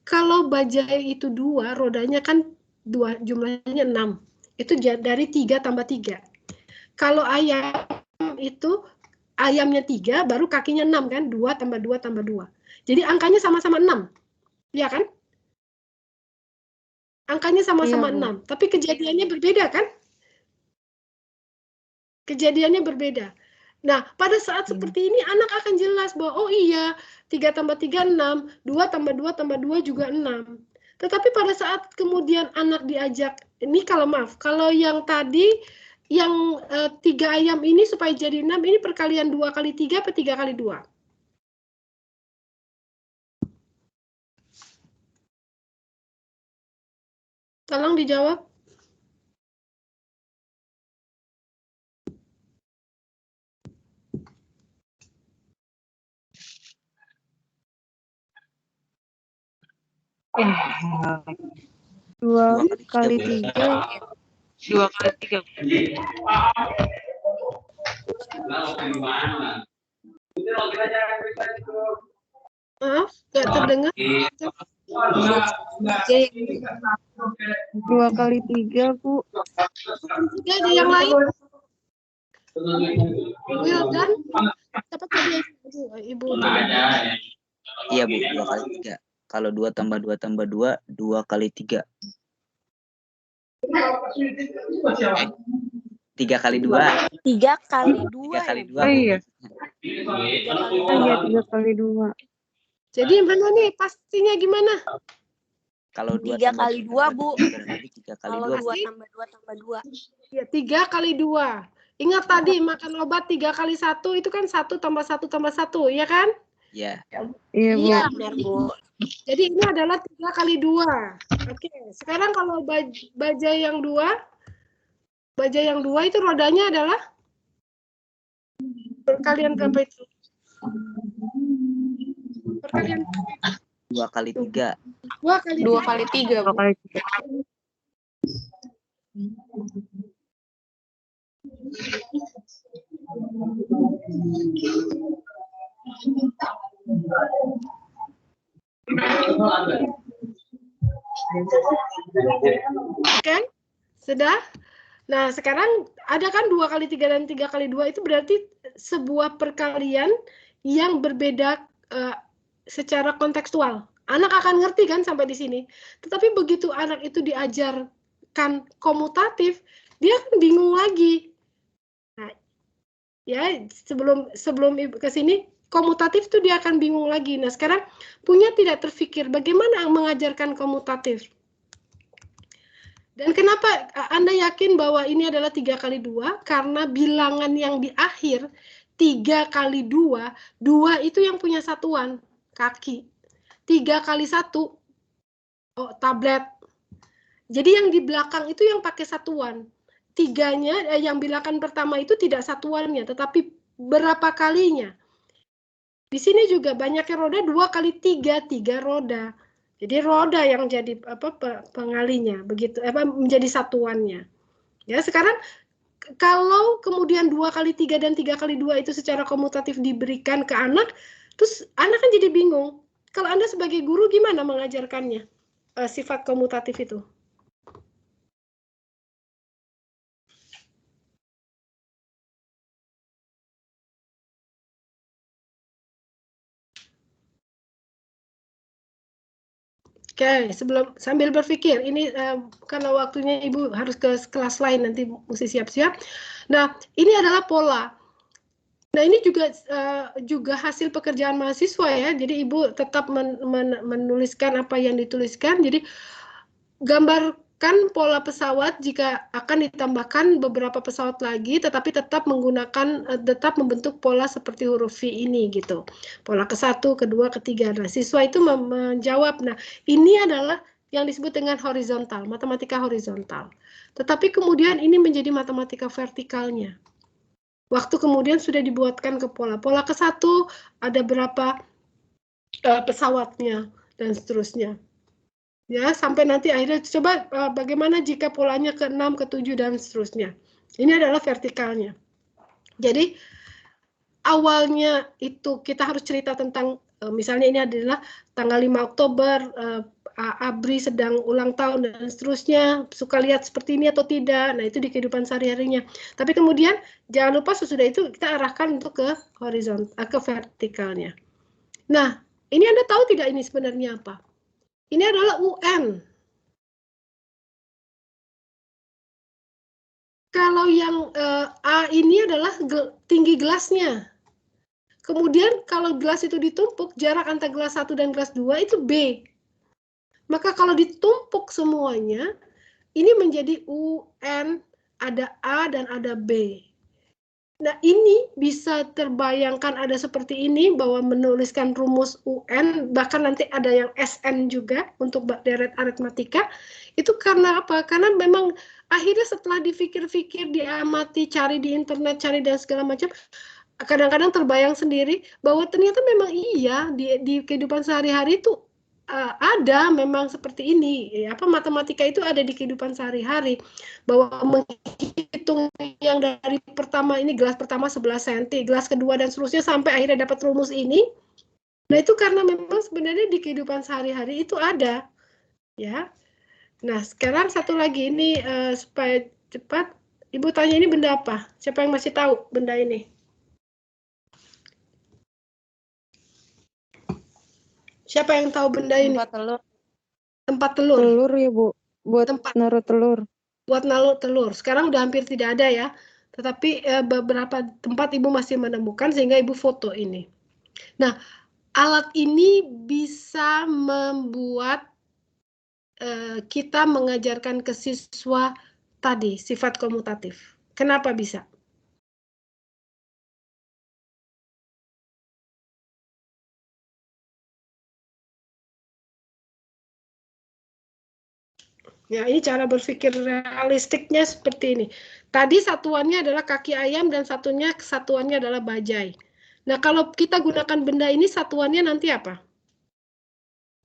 Speaker 7: Kalau bajai itu 2, rodanya kan 2, jumlahnya 6. Itu dari 3 tambah 3. Kalau ayam itu ayamnya 3, baru kakinya 6 kan? 2 tambah 2 tambah 2. Jadi angkanya sama-sama 6. Iya kan? Angkanya sama-sama 6. Tapi kejadiannya berbeda kan? Kejadiannya berbeda. Nah, pada saat seperti ini anak akan jelas bahwa oh iya, 3 tambah 3 6, 2 tambah 2 tambah 2 juga 6. Tetapi pada saat kemudian anak diajak, ini kalau yang tadi yang 3 ayam ini supaya jadi 6, ini perkalian 2 kali 3 atau 3 kali 2? Tolong dijawab.
Speaker 2: Dua kali 3.
Speaker 6: 2 kali 3.
Speaker 7: Maaf, nggak terdengar.
Speaker 2: 2 kali 3, Bu.
Speaker 7: 3 ada yang lain? Wildan, dapat tadi Ibu.
Speaker 4: Iya Bu, 2 kali 3. Kalau 2 tambah 2 tambah 2, 2 kali 3. 3 kali 2.
Speaker 5: 3 kali 2
Speaker 4: 3 kali 2.
Speaker 2: Oh iya.
Speaker 5: 3
Speaker 2: kali 2.
Speaker 7: Jadi mana nih pastinya gimana?
Speaker 4: Kalau 2
Speaker 5: 3
Speaker 4: tambah
Speaker 5: kali 2, Bu.
Speaker 4: berarti 3 kali
Speaker 5: Kalau
Speaker 4: 2.
Speaker 5: 2 tambah 2 tambah 2.
Speaker 7: Ya, 3 kali 2. Ingat tadi makan obat 3 kali 1 itu kan 1 tambah 1 tambah 1, ya kan?
Speaker 4: Iya.
Speaker 2: Iya, Bu.
Speaker 5: Iya, benar, Bu.
Speaker 7: Jadi ini adalah 3 kali 2. Oke, sekarang kalau bajai yang 2, itu rodanya adalah perkalian berapa itu? Perkalian
Speaker 4: 2 kali 3.
Speaker 7: 2 kali
Speaker 3: 2 kali 3, Bu.
Speaker 2: 2 kali 3.
Speaker 7: Oke, sudah. Nah, sekarang ada kan 2 kali 3 dan 3 kali 2 itu berarti sebuah perkalian yang berbeda secara kontekstual. Anak akan ngerti kan sampai di sini. Tetapi begitu anak itu diajarkan komutatif, dia kan bingung lagi. Nah, ya sebelum ke sini komutatif itu dia akan bingung lagi. Nah, sekarang punya tidak terfikir bagaimana mengajarkan komutatif. Dan kenapa Anda yakin bahwa ini adalah 3 kali 2? Karena bilangan yang di akhir 3 kali 2, 2 itu yang punya satuan, kaki. 3 kali 1, tablet. Jadi yang di belakang itu yang pakai satuan. 3-nya, yang bilangan pertama itu tidak satuannya, tetapi berapa kalinya. Di sini juga banyaknya roda 2 kali 3, 3 roda. Jadi roda yang jadi pengalinya, begitu menjadi satuannya. Ya, sekarang kalau kemudian 2 kali 3 dan 3 kali 2 itu secara komutatif diberikan ke anak, terus anak kan jadi bingung. Kalau Anda sebagai guru gimana mengajarkannya sifat komutatif itu? Oke, sambil berpikir, ini karena waktunya Ibu harus ke kelas lain, nanti mesti siap-siap. Nah, ini adalah pola. Nah, ini juga hasil pekerjaan mahasiswa ya. Jadi Ibu tetap menuliskan apa yang dituliskan. Jadi gambarkan pola pesawat jika akan ditambahkan beberapa pesawat lagi, tetapi tetap membentuk pola seperti huruf V ini gitu. Pola ke-1, kedua, ketiga. Nah, siswa itu menjawab. Nah, ini adalah yang disebut dengan horizontal, matematika horizontal. Tetapi kemudian ini menjadi matematika vertikalnya. Waktu kemudian sudah dibuatkan ke pola. Pola ke-1 ada berapa pesawatnya dan seterusnya. Ya, sampai nanti akhirnya coba bagaimana jika polanya ke-6, ke-7 dan seterusnya. Ini adalah vertikalnya. Jadi awalnya itu kita harus cerita tentang misalnya ini adalah tanggal 5 Oktober Abri sedang ulang tahun dan seterusnya, suka lihat seperti ini atau tidak. Nah, itu di kehidupan sehari-harinya. Tapi kemudian jangan lupa sesudah itu kita arahkan untuk ke horizontal, ke vertikalnya. Nah, ini Anda tahu tidak ini sebenarnya apa? Ini adalah UN. Kalau yang A ini adalah tinggi gelasnya. Kemudian kalau gelas itu ditumpuk, jarak antara gelas 1 dan gelas 2 itu B. Maka kalau ditumpuk semuanya, ini menjadi UN, ada A dan ada B. Nah, ini bisa terbayangkan ada seperti ini, bahwa menuliskan rumus UN, bahkan nanti ada yang SN juga untuk deret aritmatika. Itu karena apa? Karena memang akhirnya setelah dipikir-pikir, diamati, cari di internet, cari dan segala macam, kadang-kadang terbayang sendiri bahwa ternyata memang iya di kehidupan sehari-hari itu ada memang seperti ini. Matematika itu ada di kehidupan sehari-hari, bahwa menghitung yang dari pertama ini gelas pertama 11 cm, gelas kedua dan seterusnya sampai akhirnya dapat rumus ini. Nah, itu karena memang sebenarnya di kehidupan sehari-hari itu ada, ya. Nah, sekarang satu lagi ini supaya cepat, Ibu tanya ini benda apa? Siapa yang masih tahu benda ini? Siapa yang tahu benda ini?
Speaker 2: Tempat telur.
Speaker 7: Tempat telur.
Speaker 2: Telur ya, Bu. Buat
Speaker 7: Tempat
Speaker 2: naruh telur.
Speaker 7: Buat naruh telur. Sekarang udah hampir tidak ada ya. Tetapi beberapa tempat Ibu masih menemukan sehingga Ibu foto ini. Nah, alat ini bisa membuat kita mengajarkan ke siswa tadi sifat komutatif. Kenapa bisa? Ya, ini cara berpikir realistiknya seperti ini. Tadi satuannya adalah kaki ayam dan satuannya adalah bajai. Nah, kalau kita gunakan benda ini satuannya nanti apa?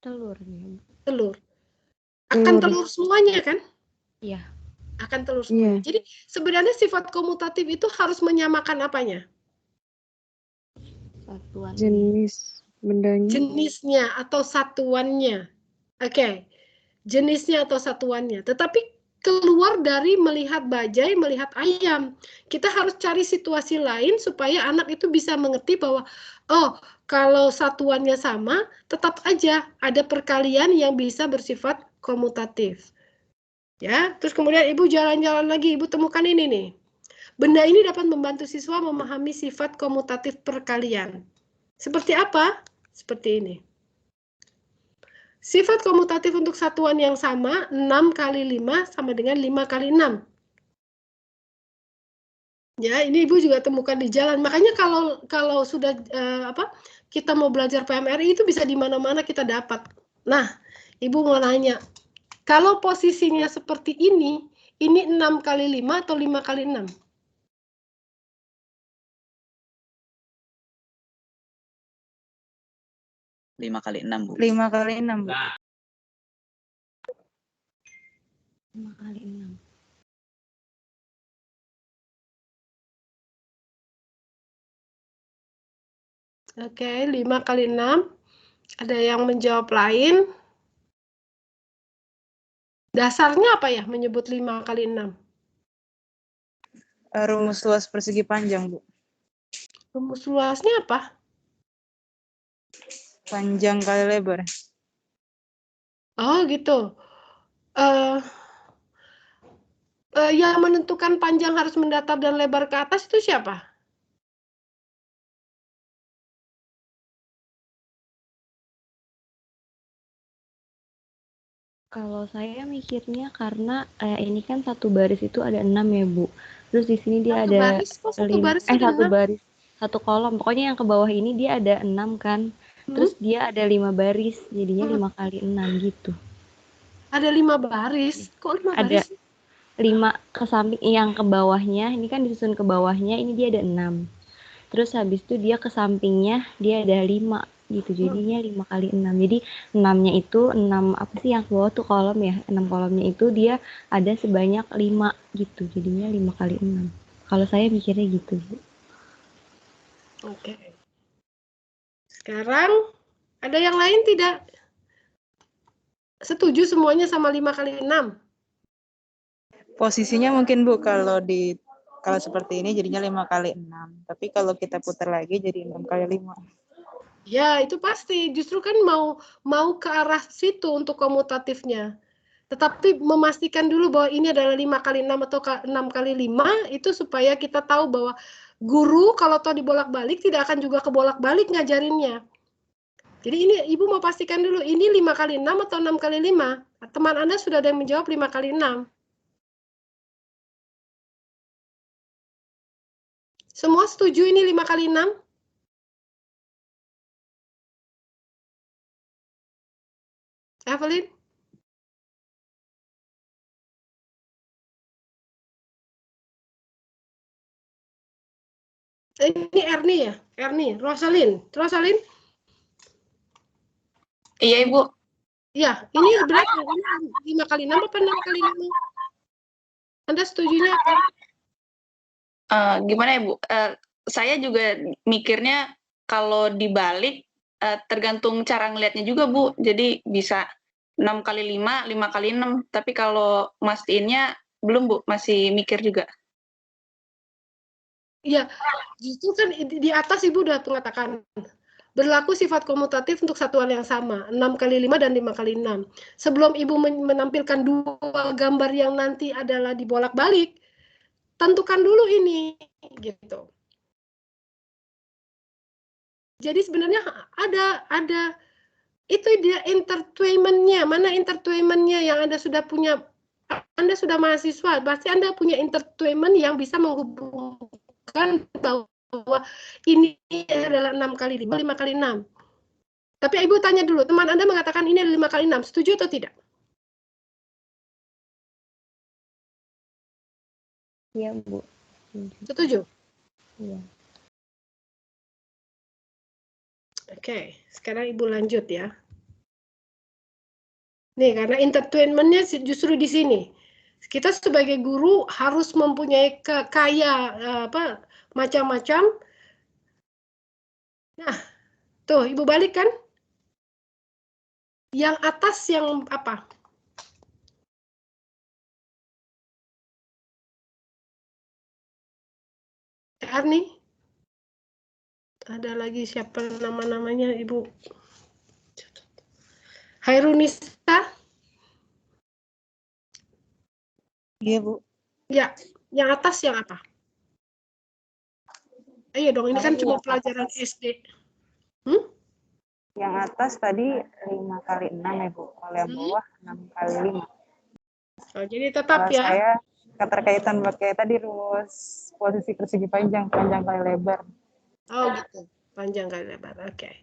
Speaker 5: Telur.
Speaker 7: Telur. Akan telur semuanya kan?
Speaker 5: Iya.
Speaker 7: Akan telur semuanya. Jadi sebenarnya sifat komutatif itu harus menyamakan apanya?
Speaker 5: Satuan.
Speaker 2: Jenis bendanya.
Speaker 7: Jenisnya atau satuannya. Oke. Jenisnya atau satuannya. Tetapi keluar dari melihat bajai, melihat ayam. Kita harus cari situasi lain supaya anak itu bisa mengerti bahwa, oh, kalau satuannya sama, tetap aja ada perkalian yang bisa bersifat komutatif. Ya, terus kemudian Ibu jalan-jalan lagi, Ibu temukan ini nih. Benda ini dapat membantu siswa memahami sifat komutatif perkalian. Seperti apa? Seperti ini. Sifat komutatif untuk satuan yang sama, 6 kali 5 sama dengan 5 kali 6. Ya, ini Ibu juga temukan di jalan. Makanya kalau sudah kita mau belajar PMRI itu bisa di mana-mana kita dapat. Nah, Ibu mau nanya, kalau posisinya seperti ini 6 kali 5 atau 5 kali 6?
Speaker 4: 5 kali 6, Bu.
Speaker 2: 5 kali 6, Bu.
Speaker 5: 5 kali 6.
Speaker 7: Oke, 5 kali 6. Ada yang menjawab lain? Dasarnya apa ya menyebut 5 kali 6?
Speaker 2: Rumus luas persegi panjang, Bu.
Speaker 7: Rumus luasnya apa?
Speaker 2: Panjang kali lebar.
Speaker 7: Oh gitu. Eh, yang menentukan panjang harus mendatar dan lebar ke atas itu siapa?
Speaker 5: Kalau saya mikirnya karena ini kan satu baris itu ada 6 ya Bu. Terus di sini dia
Speaker 7: Satu
Speaker 5: ada
Speaker 7: baris kok satu baris ada
Speaker 5: satu
Speaker 7: 6?
Speaker 5: baris, satu kolom. Pokoknya yang ke bawah ini dia ada 6 kan. Terus dia ada 5 baris, jadinya 5 kali 6 gitu.
Speaker 7: Ada 5 baris. Kok 5
Speaker 5: Ada
Speaker 7: baris?
Speaker 5: 5 ke samping yang ke bawahnya, ini kan disusun ke bawahnya, ini dia ada 6. Terus habis itu dia ke sampingnya dia ada 5 gitu. Jadinya 5 kali 6. Jadi 6-nya itu 6 apa sih yang ke bawah tuh kolom ya. 6 kolomnya itu dia ada sebanyak 5 gitu. Jadinya 5 kali 6. Kalau saya mikirnya gitu, Bu.
Speaker 7: Oke. Sekarang ada yang lain tidak? Setuju semuanya sama 5 kali 6?
Speaker 2: Posisinya mungkin Bu kalau seperti ini jadinya 5 kali 6. Tapi kalau kita putar lagi jadi 6 kali 5.
Speaker 7: Ya, itu pasti. Justru kan mau ke arah situ untuk komutatifnya. Tetapi memastikan dulu bahwa ini adalah 5 kali 6 atau 6 kali 5 itu supaya kita tahu bahwa guru kalau toh dibolak-balik tidak akan juga kebolak-balik ngajarinnya. Jadi ini Ibu mau pastikan dulu ini 5 kali 6 atau 6 kali 5. Teman Anda sudah ada yang menjawab 5 kali 6. Semua setuju ini 5 kali 6? Evelyn? Ini Ernie ya? Ernie, Rosalind. Rosalind?
Speaker 8: Iya, Ibu.
Speaker 7: Ya, ini berapa? Ini 5 kali 6 apa 6 kali 5? Anda setujunya apa?
Speaker 8: Gimana ya, Bu? Saya juga mikirnya kalau dibalik tergantung cara ngelihatnya juga, Bu. Jadi bisa 6 kali 5, 5 kali 6. Tapi kalau mastiinnya belum, Bu. Masih mikir juga.
Speaker 7: Iya, justru kan di atas Ibu udah mengatakan berlaku sifat komutatif untuk satuan yang sama, 6 kali 5 dan 5 kali 6. Sebelum Ibu menampilkan dua gambar yang nanti adalah dibolak-balik, tentukan dulu ini, gitu. Jadi sebenarnya ada itu dia entertainment-nya. Mana entertainment-nya yang Anda sudah punya? Anda sudah mahasiswa, pasti Anda punya entertainment yang bisa menghubungkan bahwa ini adalah 6 kali 5, 5 kali 6. Tapi Ibu tanya dulu, teman Anda mengatakan ini adalah 5 kali 6, setuju atau tidak?
Speaker 5: Iya, Bu.
Speaker 7: Setuju?
Speaker 5: Iya.
Speaker 7: Oke, sekarang Ibu lanjut ya. Nih, karena entertainment-nya justru di sini. Kita sebagai guru harus mempunyai macam-macam. Nah, tuh Ibu balik kan? Yang atas yang apa? Arni? Ada lagi siapa nama-namanya Ibu? Hairunisa?
Speaker 2: Iya, Bu.
Speaker 7: Ya, yang atas yang apa? Ayo dong, ini kan cuma pelajaran SD.
Speaker 2: Yang atas tadi 5 kali 6 ya, Bu. Kalau yang bawah 6 kali 5.
Speaker 7: Oh, jadi tetap
Speaker 2: Kalau
Speaker 7: ya.
Speaker 2: saya keterkaitan buat kayak tadi rumus posisi persegi panjang kali lebar.
Speaker 7: Oh gitu, panjang kali lebar. Oke.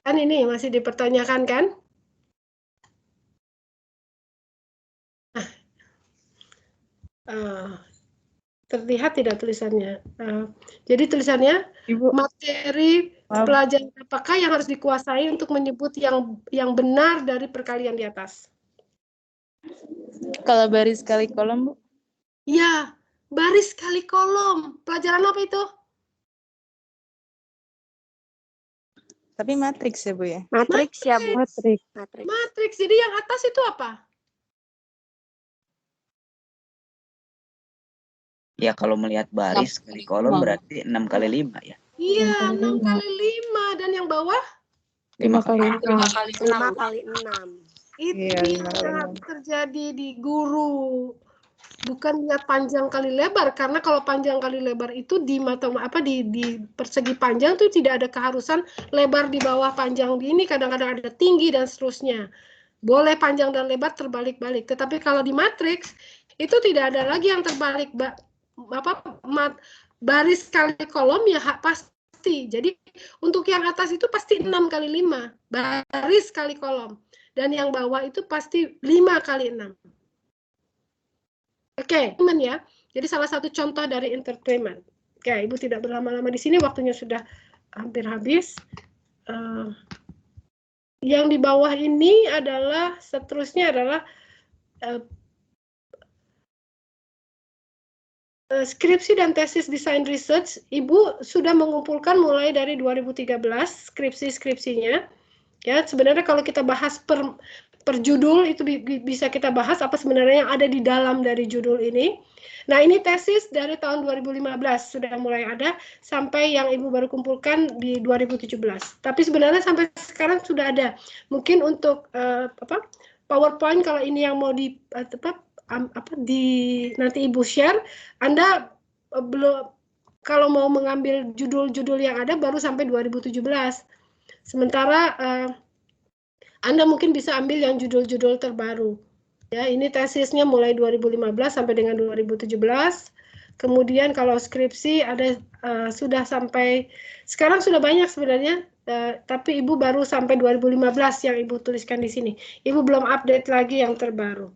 Speaker 7: Kan ini masih dipertanyakan kan? Terlihat tidak tulisannya? Jadi tulisannya
Speaker 2: Ibu,
Speaker 7: materi pelajaran apakah yang harus dikuasai untuk menyebut yang benar dari perkalian di atas?
Speaker 2: kalau baris kali kolom, Bu?
Speaker 7: Ya, baris kali kolom. Pelajaran apa itu?
Speaker 2: Tapi matriks ya, Bu ya?
Speaker 5: Matriks ya, Bu.
Speaker 7: Matriks. Jadi yang atas itu apa?
Speaker 4: Ya kalau melihat baris kali kolom berarti 6 kali 5 ya.
Speaker 7: Iya, 6 kali 5. Dan yang bawah?
Speaker 2: 5 kali
Speaker 8: 5
Speaker 2: 6.
Speaker 8: kali
Speaker 7: 5
Speaker 8: 6.
Speaker 7: kali 6. Itu
Speaker 2: Iya, 5 kali
Speaker 7: bisa
Speaker 2: 6.
Speaker 7: terjadi di guru. Bukan lihat panjang kali lebar, karena kalau panjang kali lebar itu di persegi panjang tuh tidak ada keharusan lebar di bawah panjang di ini, kadang-kadang ada tinggi dan seterusnya. Boleh panjang dan lebar terbalik-balik. Tetapi kalau di matriks itu tidak ada lagi yang terbalik, baris kali kolom ya pasti. Jadi untuk yang atas itu pasti 6 kali 5 baris kali kolom, dan yang bawah itu pasti 5 kali 6. Oke, ya. Jadi salah satu contoh dari entertainment. Oke, Ibu tidak berlama-lama di sini, waktunya sudah hampir habis. Yang di bawah ini adalah seterusnya adalah skripsi dan tesis desain research. Ibu sudah mengumpulkan mulai dari 2013 skripsinya. Ya, sebenarnya kalau kita bahas per judul itu bisa kita bahas apa sebenarnya yang ada di dalam dari judul ini. Nah, ini tesis dari tahun 2015 sudah mulai ada sampai yang Ibu baru kumpulkan di 2017. Tapi sebenarnya sampai sekarang sudah ada. Mungkin untuk PowerPoint kalau ini yang mau nanti Ibu share, Anda belum, kalau mau mengambil judul-judul yang ada baru sampai 2017. Sementara Anda mungkin bisa ambil yang judul-judul terbaru. Ya, ini tesisnya mulai 2015 sampai dengan 2017. Kemudian kalau skripsi ada sudah sampai sekarang sudah banyak sebenarnya, tapi Ibu baru sampai 2015 yang Ibu tuliskan di sini. Ibu belum update lagi yang terbaru.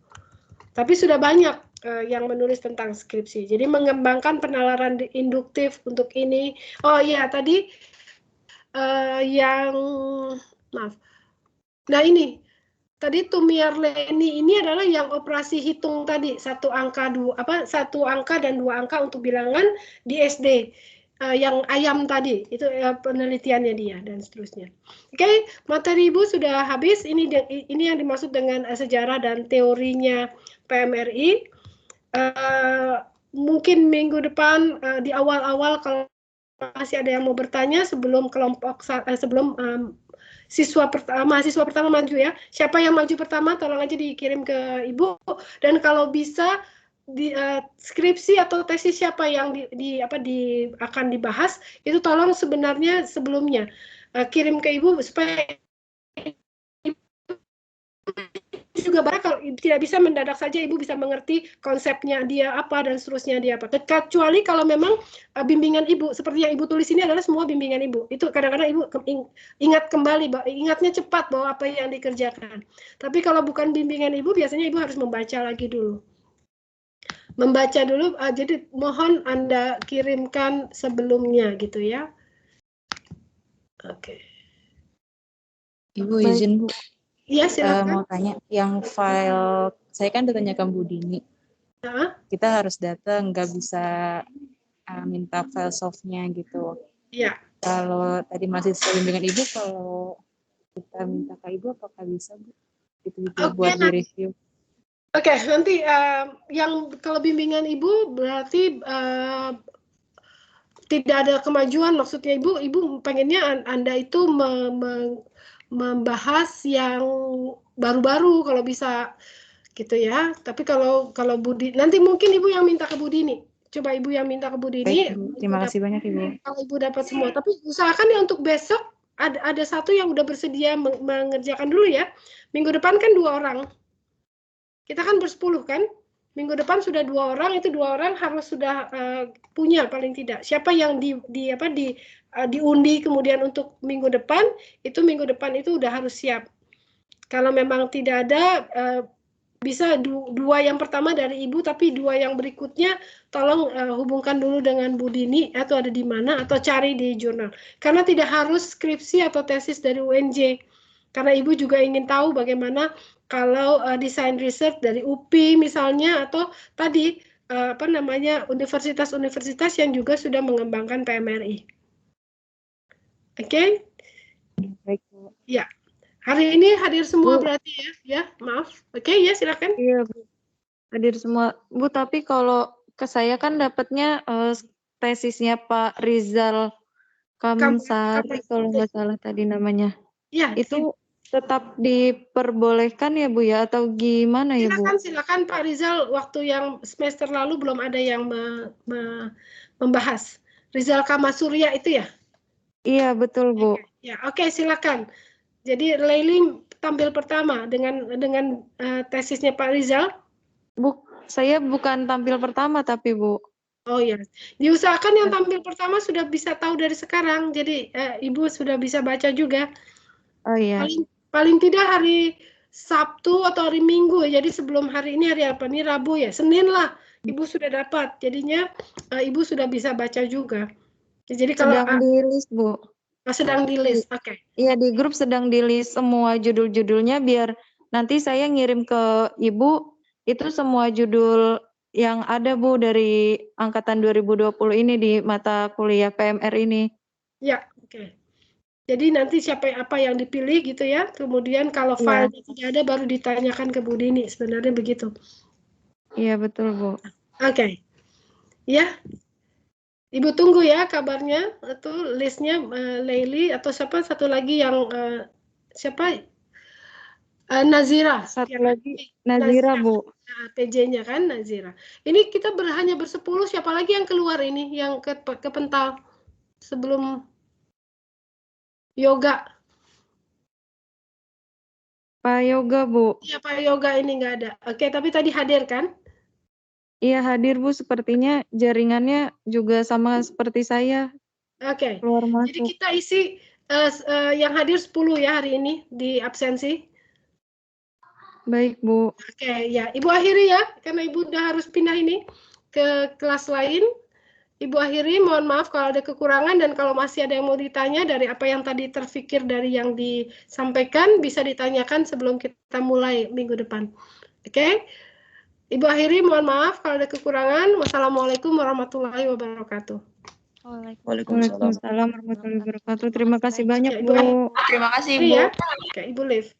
Speaker 7: Tapi sudah banyak yang menulis tentang skripsi. Jadi mengembangkan penalaran induktif untuk ini. Oh iya, tadi maaf. Nah ini, tadi Tumierleni ini adalah yang operasi hitung tadi, satu angka dan 2 angka untuk bilangan di SD. Yang ayam tadi, itu penelitiannya dia dan seterusnya. Oke, materi Ibu sudah habis. Ini yang dimaksud dengan sejarah dan teorinya PMRI. Mungkin minggu depan di awal-awal kalau masih ada yang mau bertanya sebelum mahasiswa pertama maju ya. Siapa yang maju pertama tolong aja dikirim ke Ibu, dan kalau bisa di skripsi atau tesis siapa yang akan dibahas itu tolong sebenarnya sebelumnya kirim ke Ibu supaya juga kalau tidak bisa mendadak saja Ibu bisa mengerti konsepnya dia apa dan seterusnya dia apa. Kecuali kalau memang bimbingan Ibu seperti yang Ibu tulis ini adalah semua bimbingan Ibu. Itu kadang-kadang Ibu ingat kembali, ingatnya cepat bahwa apa yang dikerjakan. Tapi kalau bukan bimbingan Ibu, biasanya Ibu harus membaca lagi dulu. Membaca dulu, jadi mohon Anda kirimkan sebelumnya gitu ya. Oke.
Speaker 2: Ibu izin Bu.
Speaker 7: Iya, silakan.
Speaker 2: Mau tanya, yang file saya kan ditanyakan Bu Dini. Kita harus datang, nggak bisa minta file softnya gitu.
Speaker 7: Iya.
Speaker 2: Kalau tadi masih bimbingan Ibu, kalau kita minta ke Ibu, apakah bisa Bu? Itu juga buat di-review.
Speaker 7: Oke, nanti yang kalau bimbingan Ibu berarti tidak ada kemajuan, maksudnya Ibu pengennya Anda itu membahas yang baru-baru kalau bisa gitu ya. Tapi kalau Budi nanti mungkin Ibu yang minta ke Budi nih. Coba Ibu yang minta ke Budi ini.
Speaker 2: Terima kasih banyak Ibu.
Speaker 7: Kalau Ibu dapat semua, tapi usahakan ya untuk besok ada satu yang udah bersedia mengerjakan dulu ya. Minggu depan kan 2 orang. Kita kan ber-10 kan? Minggu depan sudah 2 orang, itu 2 orang harus sudah punya paling tidak. Siapa yang diundi kemudian untuk minggu depan itu udah harus siap. Kalau memang tidak ada, bisa 2 yang pertama dari Ibu, tapi 2 yang berikutnya tolong hubungkan dulu dengan Bu Dini atau ada di mana atau cari di jurnal. Karena tidak harus skripsi atau tesis dari UNJ. Karena Ibu juga ingin tahu bagaimana kalau desain research dari UPI misalnya, atau tadi universitas-universitas yang juga sudah mengembangkan PMRI. Oke?
Speaker 2: Baik, Bu.
Speaker 7: Ya. Hari ini hadir semua Bu, berarti ya? Maaf. Oke, ya silakan.
Speaker 9: Iya, Bu. Hadir semua. Bu, tapi kalau ke saya kan dapatnya tesisnya Pak Rizal Kamsari kalau nggak salah tadi namanya.
Speaker 1: Ya,
Speaker 9: itu tetap diperbolehkan ya Bu ya, atau gimana ya Bu?
Speaker 1: silakan Pak Rizal, waktu yang semester lalu belum ada yang membahas. Rizal Kamasurya itu ya?
Speaker 9: Iya betul Bu.
Speaker 1: Ya, oke, silakan. Jadi Leili tampil pertama dengan tesisnya Pak Rizal.
Speaker 9: Saya bukan tampil pertama tapi Bu.
Speaker 1: Oh ya, diusahakan yang tampil pertama sudah bisa tahu dari sekarang. Jadi Ibu sudah bisa baca juga.
Speaker 9: Oh iya.
Speaker 1: Paling tidak hari Sabtu atau hari Minggu. Jadi sebelum hari ini hari apa? Ini Rabu ya, Senin lah. Ibu sudah dapat. Jadinya Ibu sudah bisa baca juga. Jadi kalau
Speaker 9: sedang di list Bu.
Speaker 1: Sedang di list, oke.
Speaker 9: Iya di grup sedang di list semua judul-judulnya biar nanti saya ngirim ke Ibu itu semua judul yang ada Bu dari angkatan 2020 ini di mata kuliah PMR ini.
Speaker 1: Ya, oke. Jadi nanti siapa apa yang dipilih gitu ya. Kemudian kalau filenya tidak ada baru ditanyakan ke Bu Dini. Sebenarnya begitu.
Speaker 9: Iya betul Bu.
Speaker 1: Oke. Ya. Ibu tunggu ya kabarnya atau listnya Leili atau siapa satu lagi yang siapa Nazira.
Speaker 9: Satu lagi Nazira Bu.
Speaker 1: PJ-nya kan Nazira. Ini kita hanya bersepuluh, siapa lagi yang keluar ini yang ke pental sebelum Yoga?
Speaker 9: Pak Yoga Bu.
Speaker 1: Iya Pak Yoga ini nggak ada. Oke, tapi tadi hadir kan?
Speaker 9: Iya hadir Bu, sepertinya jaringannya juga sama seperti saya.
Speaker 1: Oke.
Speaker 9: Keluar masuk.
Speaker 1: Jadi kita isi yang hadir 10 ya hari ini di absensi.
Speaker 9: Baik Bu.
Speaker 1: Oke, ya Ibu akhiri ya, karena Ibu udah harus pindah ini ke kelas lain. Ibu akhiri, mohon maaf kalau ada kekurangan dan kalau masih ada yang mau ditanya dari apa yang tadi terfikir dari yang disampaikan, bisa ditanyakan sebelum kita mulai minggu depan. Oke? Ibu akhiri, mohon maaf kalau ada kekurangan. Wassalamualaikum warahmatullahi wabarakatuh.
Speaker 9: Waalaikumsalam warahmatullahi wabarakatuh. Terima kasih banyak Bu.
Speaker 8: Terima kasih Bu.
Speaker 1: Ya. Oke, Ibu leave.